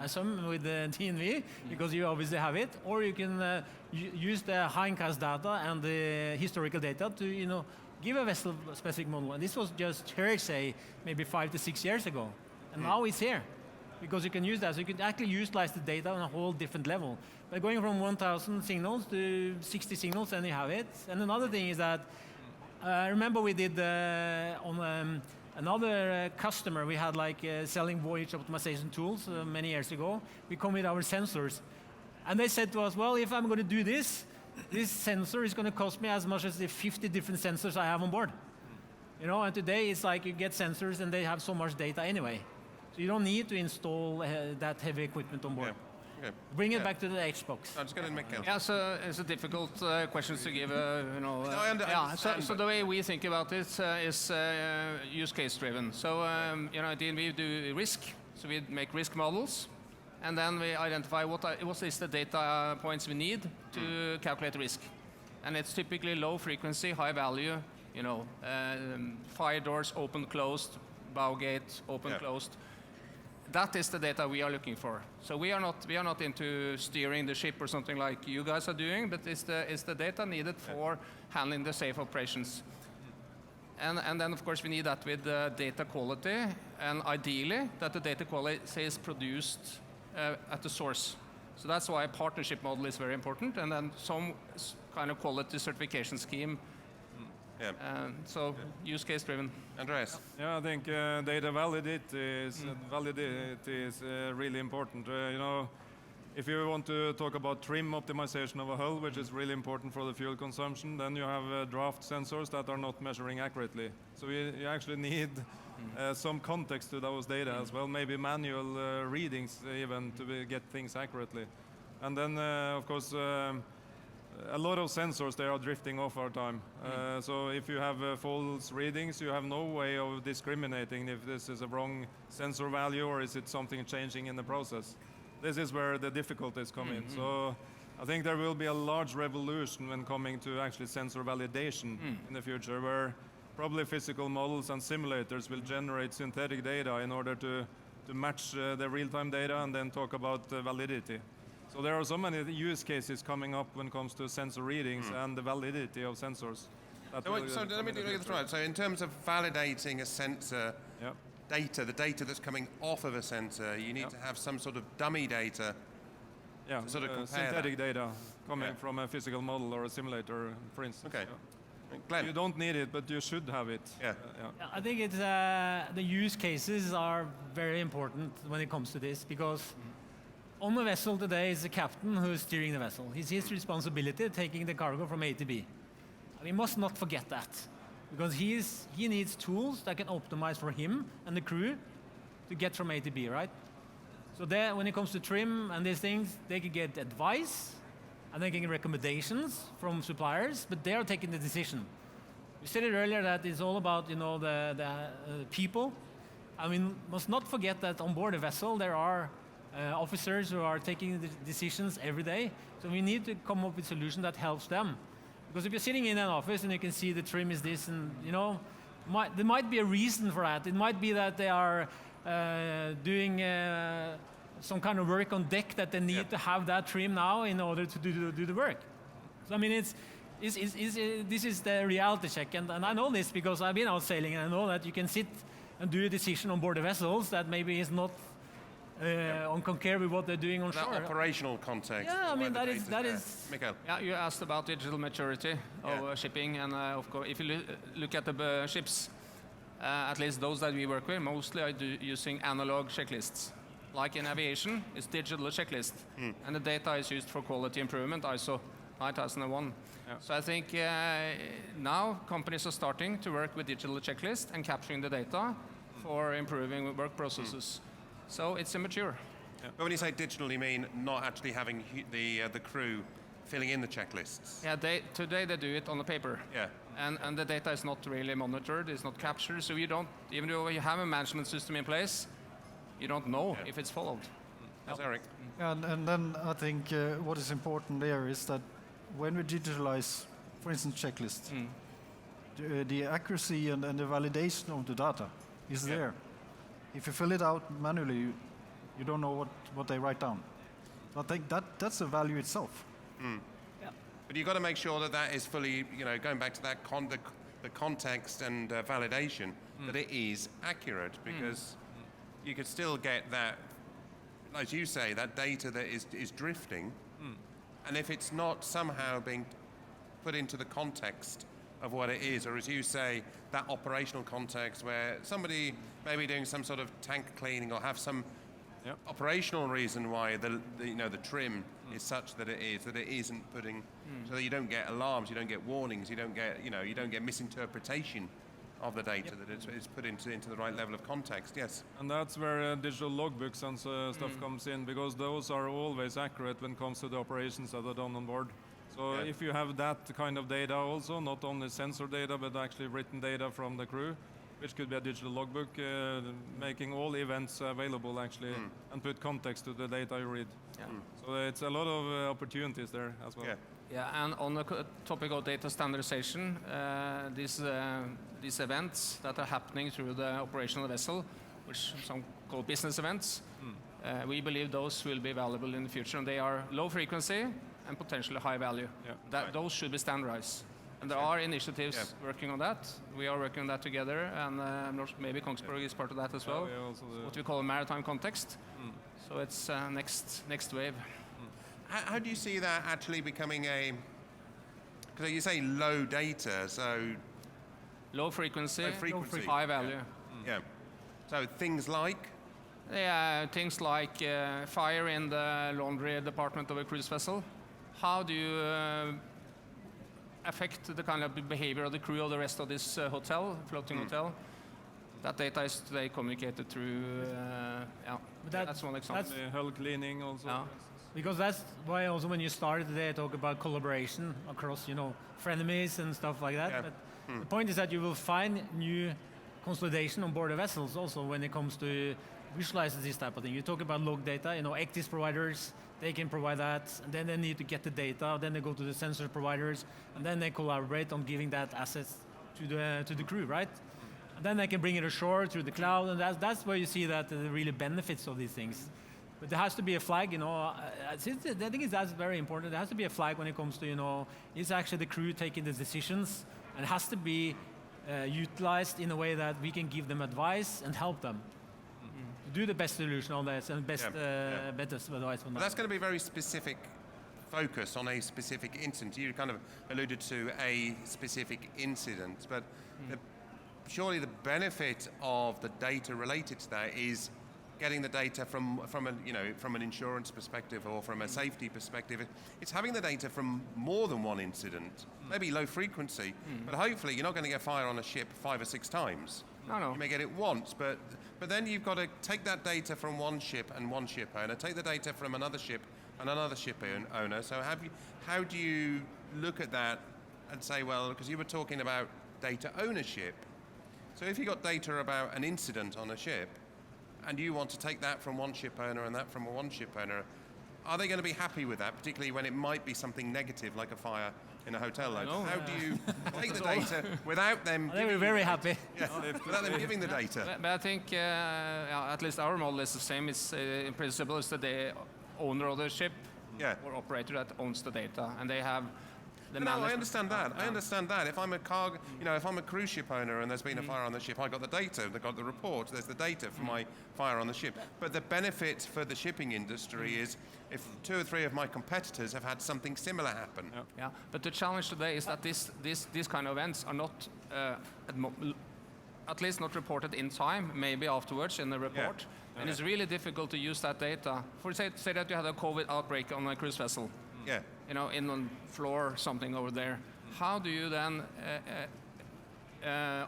some with the DNV, because you obviously have it, or you can use the hindcast data and the historical data to give a vessel-specific model. And this was just hearsay maybe 5 to 6 years ago, and now it's here. Because you can use that, so you can actually utilize the data on a whole different level. By going from 1,000 signals to 60 signals, then you have it. And another thing is that, remember we did on another customer, we had selling voyage optimization tools many years ago. We come with our sensors. And they said to us, well, if I'm going to do this sensor is going to cost me as much as the 50 different sensors I have on board. And today it's like you get sensors and they have so much data anyway. So you don't need to install that heavy equipment on board. Yeah. Bring it back to the Xbox. I'm just going to make Yeah, so it's a difficult question to give. I understand, So the way we think about it is use case driven. So at DNV we do risk. So we make risk models, and then we identify what is the data points we need to calculate risk. And it's typically low frequency, high value. Fire doors open, closed, bow gate open, closed. That is the data we are looking for. So we are not into steering the ship or something like you guys are doing, but it's the data needed for handling the safe operations. And then of course we need that with data quality, and ideally that the data quality is produced at the source. So that's why a partnership model is very important, and then some kind of quality certification scheme. Use case driven. Andreas? Yeah, I think data validity is really important. If you want to talk about trim optimization of a hull, which is really important for the fuel consumption, then you have draft sensors that are not measuring accurately. So you actually need some context to those data as well, maybe manual readings even to get things accurately. And then, of course, a lot of sensors, they are drifting off our time. So if you have false readings, you have no way of discriminating if this is a wrong sensor value or is it something changing in the process. This is where the difficulties come in. So I think there will be a large revolution when coming to actually sensor validation in the future, where probably physical models and simulators will generate synthetic data in order to match the real-time data and then talk about validity. So there are so many use cases coming up when it comes to sensor readings and the validity of sensors. So let me do this right. So in terms of validating a sensor data, the data that's coming off of a sensor, you need to have some sort of dummy data. Yeah, sort of synthetic data coming from a physical model or a simulator, for instance. Okay. Glenn? You don't need it, but you should have it. I think it's the use cases are very important when it comes to this, because on the vessel today is the captain who is steering the vessel. It's his responsibility taking the cargo from A to B. And we must not forget that, because he needs tools that can optimize for him and the crew to get from A to B, right? So there, when it comes to trim and these things, they can get advice and they can get recommendations from suppliers, but they are taking the decision. We said it earlier that it's all about the people. I mean, must not forget that on board a vessel there are officers who are taking the decisions every day. So we need to come up with a solution that helps them. Because if you're sitting in an office and you can see the trim is this, and there might be a reason for that. It might be that they are doing some kind of work on deck that they need to have that trim now in order to do the work. So I mean, this is the reality check, and I know this because I've been out sailing, and I know that you can sit and do a decision on board the vessels that maybe is not on compare with what they're doing on shore. That operational context. Yeah, I mean that is. Mikael. Yeah, you asked about digital maturity of shipping, and of course, if you look at the ships, at least those that we work with, mostly are using analog checklists. Like in aviation, it's digital checklist, and the data is used for quality improvement, ISO 9001. Yeah. So I think now companies are starting to work with digital checklist and capturing the data for improving work processes. So it's immature. Yeah. But when you say digital, you mean not actually having the crew filling in the checklists? Yeah, today they do it on the paper. Yeah. And the data is not really monitored, it's not captured, so you don't, even though you have a management system in place, you don't know if it's followed. That's Eric. And then I think what is important there is that when we digitalize, for instance, checklists, the accuracy and the validation of the data is there. If you fill it out manually, you don't know what they write down. I think that's a value itself. But you've got to make sure that is fully, going back to that the context and validation, that it is accurate, because you could still get that, as you say, that data that is drifting, and if it's not somehow being put into the context of what it is, or as you say, that operational context where somebody may be doing some sort of tank cleaning or have some operational reason why the trim is such that it isn't putting, so that you don't get alarms, you don't get warnings, you don't get misinterpretation of the data, that it's put into the right level of context. Yes. And that's where digital logbooks and stuff comes in, because those are always accurate when it comes to the operations that are done on board. So if you have that kind of data also, not only sensor data, but actually written data from the crew, which could be a digital logbook, making all events available actually, and put context to the data you read. Yeah. So it's a lot of opportunities there as well. Yeah, and on the topic of data standardization, these events that are happening through the operational vessel, which some call business events, we believe those will be valuable in the future, and they are low frequency and potentially high value. Yeah. Those should be standardized. And there are initiatives working on that. We are working on that together, and maybe Kongsberg is part of that as well. What we call a maritime context. So it's next wave. How do you see that actually becoming because you say low data, so... Low frequency, high value. Yeah. So things like? Yeah, things like fire in the laundry department of a cruise vessel. How do you affect the kind of behavior of the crew of the rest of this floating hotel? That data is today communicated through, that's one example. That's hull cleaning also. Yeah. Because that's why also when you started today, I talk about collaboration across, frenemies and stuff like that. Yeah. But the point is that you will find new consolidation on board the vessels also when it comes to visualizing this type of thing. You talk about log data, active providers, they can provide that, and then they need to get the data, then they go to the sensor providers, and then they collaborate on giving that assets to the crew, right? And then they can bring it ashore through the cloud, and that's where you see that the really benefits of these things. But there has to be a flag, I think that's very important. There has to be a flag when it comes to, is actually the crew taking the decisions, and it has to be utilized in a way that we can give them advice and help them to do the best solution on this and best advice on that. That's going to be very specific focus on a specific incident. You kind of alluded to a specific incident, but surely the benefit of the data related to that is getting the data from an insurance perspective or from a safety perspective. It's having the data from more than one incident, maybe low frequency, but hopefully you're not going to get fire on a ship 5 or 6 times. No. You may get it once, but But then you've got to take that data from one ship and one ship owner, take the data from another ship and another ship owner. So how do you look at that and say, well, because you were talking about data ownership. So if you got data about an incident on a ship and you want to take that from one ship owner and that from one ship owner, are they going to be happy with that, particularly when it might be something negative like a fire in a hotel load? How do you take the data without them They were very happy. Yeah, without them giving the data? But I think at least our model is the same. It's in principle it's the owner of the ship or operator that owns the data, and they have the management. I understand that. I understand that. If I'm a cargo, if I'm a cruise ship owner and there's been a fire on the ship, I got the data. They got the report. There's the data for my fire on the ship. But the benefit for the shipping industry is if 2 or 3 of my competitors have had something similar happen. Yeah. But the challenge today is that these kind of events are not at least not reported in time, maybe afterwards in the report. And it's really difficult to use that data. For say that you had a COVID outbreak on a cruise vessel. Yeah. In on floor or something over there. How do you then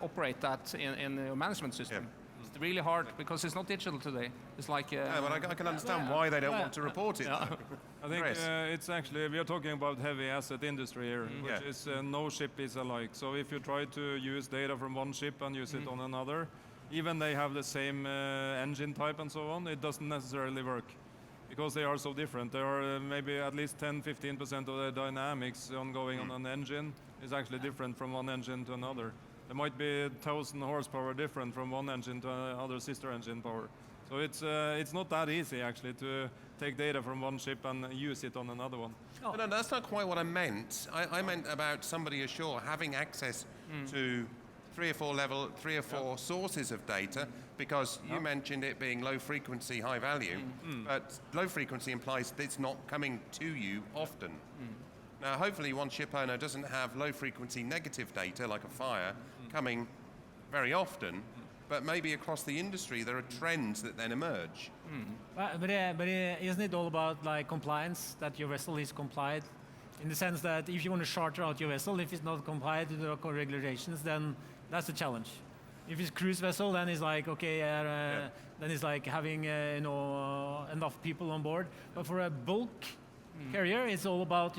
operate that in the management system? It's really hard because it's not digital today. It's like but I can understand why they don't want to report it. I think it's actually, we are talking about heavy asset industry here, which is no ship is alike. So if you try to use data from one ship and use it on another, even they have the same engine type and so on, it doesn't necessarily work. Because they are so different. There are maybe at least 10-15% of the dynamics ongoing on an engine is actually different from one engine to another. There might be 1,000 horsepower different from one engine to another sister engine power. So it's not that easy actually to take data from one ship and use it on another one. No, that's not quite what I meant. I meant about somebody ashore having access to 3 or 4 sources of data, because you mentioned it being low frequency, high value, but low frequency implies that it's not coming to you often. Now, hopefully one ship owner doesn't have low frequency negative data like a fire coming very often, but maybe across the industry there are trends that then emerge. But isn't it all about like compliance, that your vessel is compliant? In the sense that if you want to charter out your vessel, if it's not compliant with the local regulations, then that's the challenge. If it's a cruise vessel, then it's like, okay, then it's like having enough people on board. But for a bulk carrier, it's all about,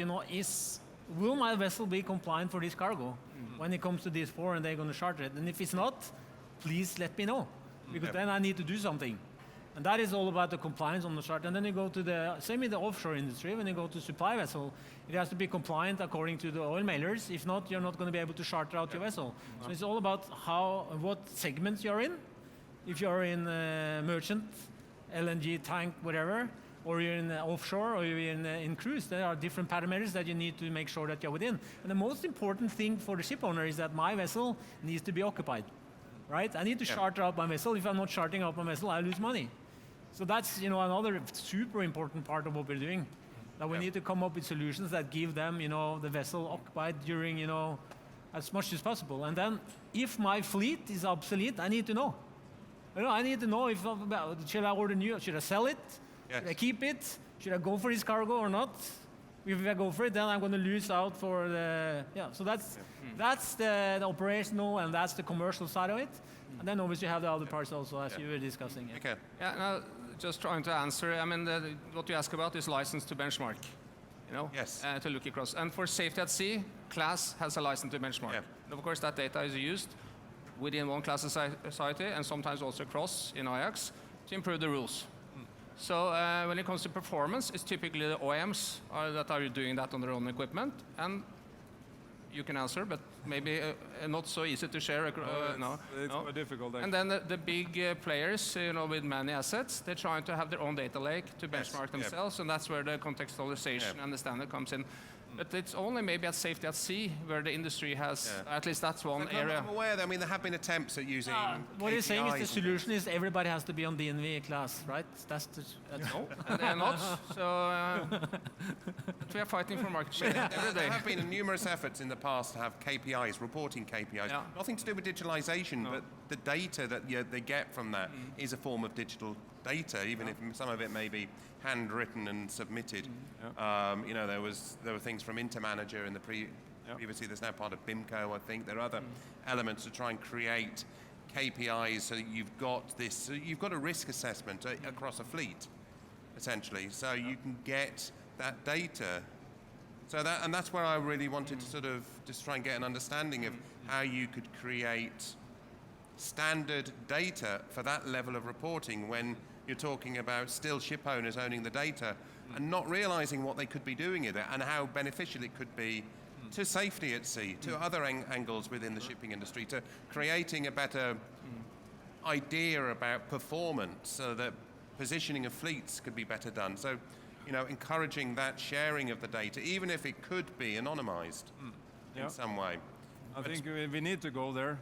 will my vessel be compliant for this cargo when it comes to this port and they're going to charter it? And if it's not, please let me know, because then I need to do something. And that is all about the compliance on the charter. And then you go to the, same in the offshore industry, when you go to supply vessel, it has to be compliant according to the oil mailers. If not, you're not going to be able to charter out your vessel. So it's all about what segments you're in. If you're in merchant, LNG tank, whatever, or you're in offshore, or you're in cruise, there are different parameters that you need to make sure that you're within. And the most important thing for the ship owner is that my vessel needs to be occupied, right? I need to charter out my vessel. If I'm not chartering out my vessel, I lose money. So that's another super important part of what we're doing. That we need to come up with solutions that give them the vessel occupied during as much as possible. And then if my fleet is obsolete, I need to know. I need to know if should I order new, should I sell it, should I keep it, should I go for this cargo or not? If I go for it, then I'm going to lose out for the So that's the operational and that's the commercial side of it. And then obviously you have the other parts also, as you were discussing. Okay. Yeah, now, just trying to answer, I mean, what you ask about is license to benchmark, Yes. to look across. And for safety at sea, class has a license to benchmark. Yeah. And of course, that data is used within one class society and sometimes also across in Ajax to improve the rules. So when it comes to performance, it's typically the OEMs that are doing that on their own equipment. And you can answer, but maybe not so easy to share. It's quite difficult. Actually. And then the big players, with many assets, they're trying to have their own data lake to benchmark themselves, and that's where the contextualization and the standard comes in. But it's only maybe at safety at sea where the industry has, at least that's one area. I'm aware that, there have been attempts at using What you're saying is the KPIs solution is everybody has to be on DNV class, right? That's No, and they're not. So we are fighting for market share every day. There have been numerous efforts in the past to have KPIs, reporting KPIs. Yeah. Nothing to do with digitalisation, but the data that they get from that is a form of digital data, even if some of it may be handwritten and submitted. There were things from Intermanager in the previously. There's now part of BIMCO. I think there are other elements to try and create KPIs so that you've got this, so you've got a risk assessment across a fleet, essentially, so you can get that data. So and that's where I really wanted to sort of just try and get an understanding of how you could create standard data for that level of reporting when you're talking about still ship owners owning the data and not realizing what they could be doing with it and how beneficial it could be to safety at sea, to other angles within the shipping industry, to creating a better idea about performance so that positioning of fleets could be better done. So, encouraging that sharing of the data, even if it could be anonymized in some way. I think we need to go there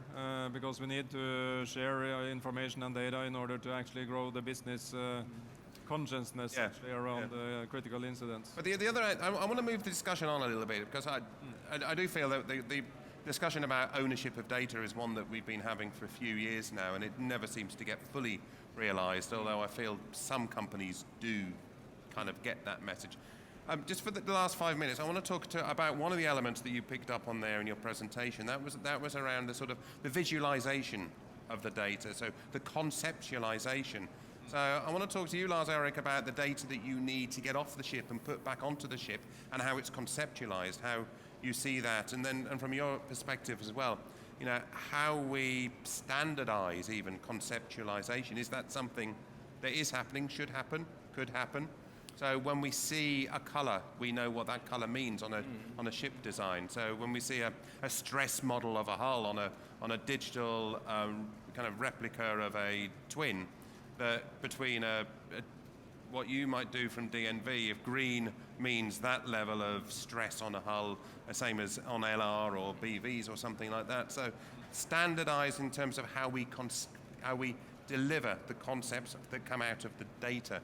because we need to share information and data in order to actually grow the business consciousness actually around critical incidents. But the other, I want to move the discussion on a little bit because I do feel that the discussion about ownership of data is one that we've been having for a few years now, and it never seems to get fully realized, although I feel some companies do kind of get that message. Just for the last 5 minutes, I want to talk about one of the elements that you picked up on there in your presentation. That was around the sort of the visualization of the data, so the conceptualization. So I want to talk to you, Lars-Erik, about the data that you need to get off the ship and put back onto the ship and how it's conceptualized, how you see that, and from your perspective as well, how we standardize even conceptualization. Is that something that is happening, should happen, could happen? So when we see a color, we know what that color means on a ship design. So when we see a stress model of a hull on a digital kind of replica of a twin, that between what you might do from DNV, if green means that level of stress on a hull, the same as on LR or BVs or something like that. So standardized in terms of how we deliver the concepts that come out of the data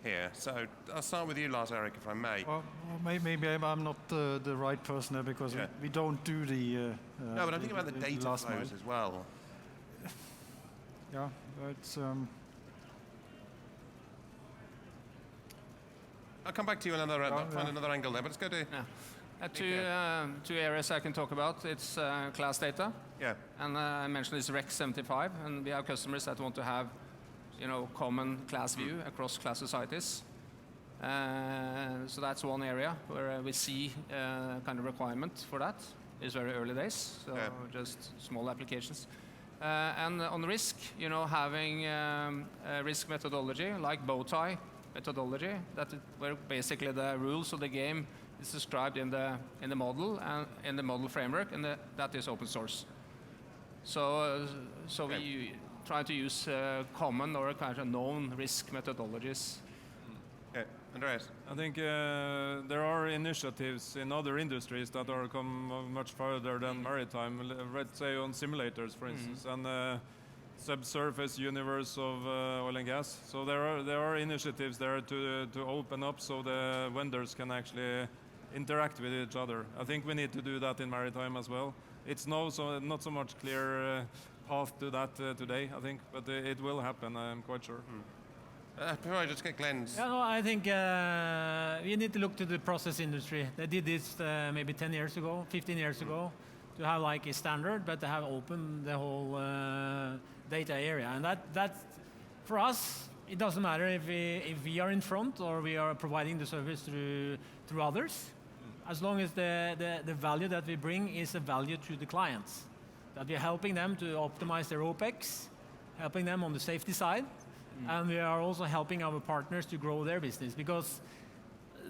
here. So I'll start with you, Lars-Erik, if I may. Well, maybe I'm not the right person there because we don't do the... no, but I'm thinking about the data flows as well. Yeah, it's... I'll come back to you find another angle there, but let's go to... Two areas I can talk about. It's class data. Yeah. And I mentioned this Rec 75, and we have customers that want to have, common class view across class societies. So that's one area where we see kind of requirement for that. It's very early days, so just small applications. And on the risk, having a risk methodology like bow tie methodology, where basically the rules of the game is described in the model and in the model framework, and that is open source. So we try to use common or kind of known risk methodologies. Okay, Andreas. I think there are initiatives in other industries that are come much further than maritime. Let's say on simulators, for instance, and subsurface universe of oil and gas. So there are initiatives there to open up so the vendors can actually interact with each other. I think we need to do that in maritime as well. It's not so much clear path to that today, I think, but it will happen, I'm quite sure. Before I just get Glenn's... Yeah, no, I think we need to look to the process industry. They did this maybe 10 years ago, 15 years ago, to have like a standard, but to have opened the whole data area. And that for us, it doesn't matter if we are in front or we are providing the service through others, as long as the value that we bring is a value to the clients. That we're helping them to optimize their OPEX, helping them on the safety side, and we are also helping our partners to grow their business, because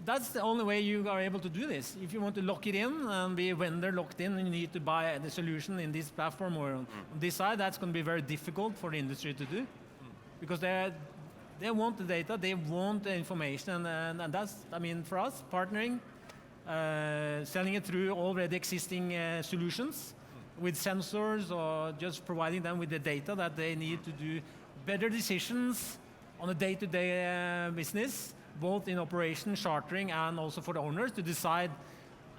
that's the only way you are able to do this. If you want to lock it in and be vendor locked in, and you need to buy the solution in this platform or on this side, that's going to be very difficult for the industry to do, because they want the data, they want the information, and that's, I mean, for us, partnering, selling it through already existing solutions with sensors, or just providing them with the data that they need to do better decisions on a day-to-day business, both in operation, chartering, and also for the owners to decide,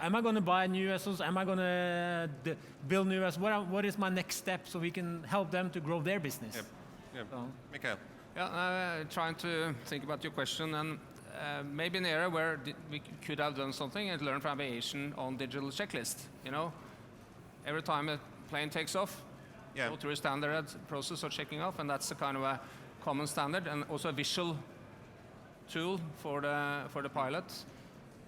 am I going to buy new vessels? Am I going to build new vessels? What is my next step, so we can help them to grow their business? Yep. Mikael. Yeah, trying to think about your question, and maybe an area where we could have done something and learn from aviation on digital checklist. Every time a plane takes off, go through a standard process of checking off, and that's a kind of a common standard and also a visual tool for the pilot.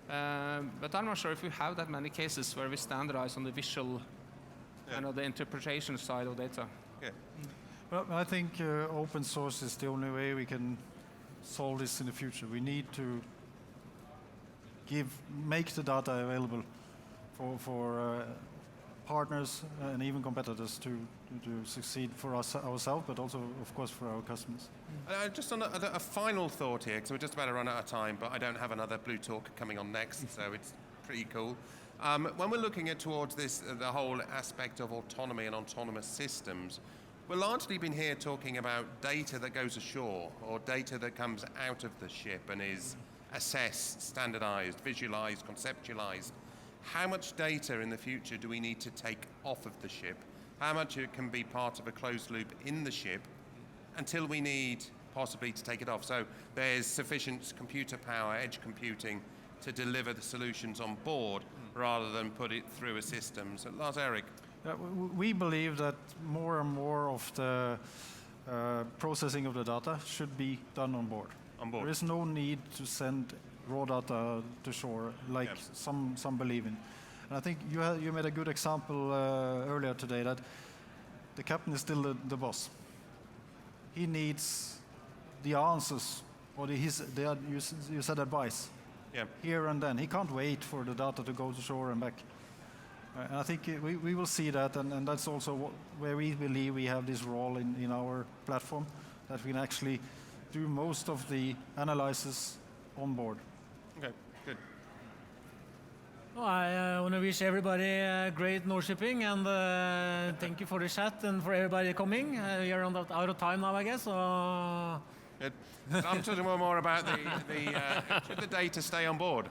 But I'm not sure if we have that many cases where we standardize on the visual and the interpretation side of data. Yeah. Well, I think open source is the only way we can solve this in the future. We need to make the data available for partners and even competitors to succeed for ourselves, but also, of course, for our customers. Just on a final thought here, because we're just about to run out of time, but I don't have another Blue Talk coming on next, so it's pretty cool. When we're looking at towards this, the whole aspect of autonomy and autonomous systems, we've largely been here talking about data that goes ashore or data that comes out of the ship and is assessed, standardized, visualized, conceptualized. How much data in the future do we need to take off of the ship? How much it can be part of a closed loop in the ship until we need possibly to take it off? So there's sufficient computer power, edge computing, to deliver the solutions on board rather than put it through a system. So Lars-Erik. We believe that more and more of the processing of the data should be done on board. There is no need to send raw data to shore like some believe in. And I think you made a good example earlier today that the captain is still the boss. He needs the answers, or you said advice, here and then. He can't wait for the data to go to shore and back. And I think we will see that, and that's also where we believe we have this role in our platform, that we can actually do most of the analysis on board. Okay, good. Well, I want to wish everybody great Nord shipping, and thank you for the chat and for everybody coming. We are out of time now, I guess. So Good. I'm talking more about should the data stay on board?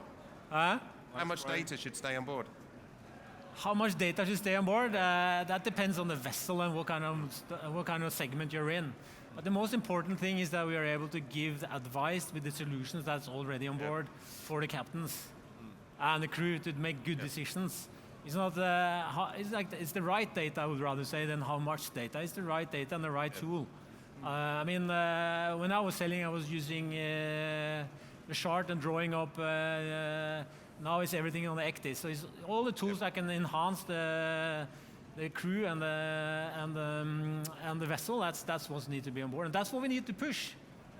How much data should stay on board? how much data should stay on board? That depends on the vessel and what kind of segment you're in. But the most important thing is that we are able to give the advice with the solutions that's already on board for the captains and the crew to make good decisions. It's not it's the right data, I would rather say, than how much data. It's the right data and the right tool. I mean, when I was sailing, I was using the chart and drawing up. Now it's everything on the ECTIS. So it's all the tools that can enhance the crew and the vessel. That's what needs to be on board, and that's what we need to push.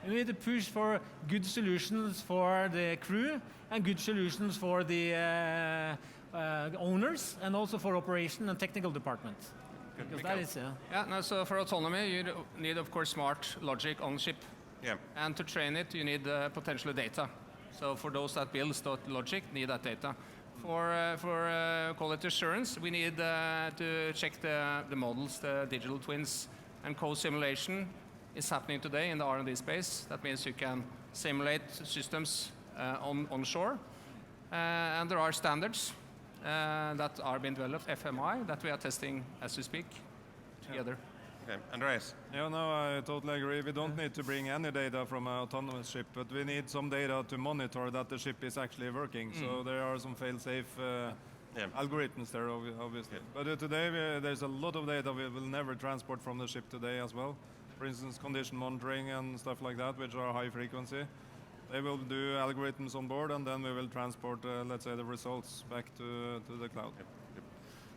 We need to push for good solutions for the crew and good solutions for the owners, and also for operation and technical departments. Because that is so for autonomy, you need, of course, smart logic on ship. Yeah. And to train it, you need potentially data. So for those that build logic, need that data. For quality assurance, we need to check the models, the digital twins, and co-simulation is happening today in the R&D space. That means you can simulate systems on shore. And there are standards that are being developed, FMI, that we are testing as we speak together. Okay, Andreas. Yeah, no, I totally agree. We don't need to bring any data from an autonomous ship, but we need some data to monitor that the ship is actually working. So there are some fail-safe algorithms there, obviously. But today there's a lot of data we will never transport from the ship today as well. For instance, condition monitoring and stuff like that, which are high frequency. They will do algorithms on board, and then we will transport, let's say, the results back to the cloud.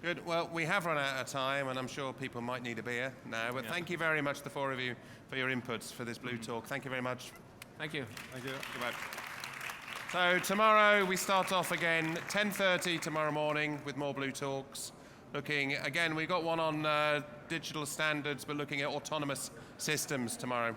Good. Well, we have run out of time, and I'm sure people might need a beer now. But thank you very much, the four of you, for your inputs for this Blue Talk. Thank you very much. Thank you. Thank you. Goodbye. So tomorrow we start off again, 10:30 tomorrow morning with more Blue Talks. Looking, again, we've got one on digital standards, but looking at autonomous systems tomorrow.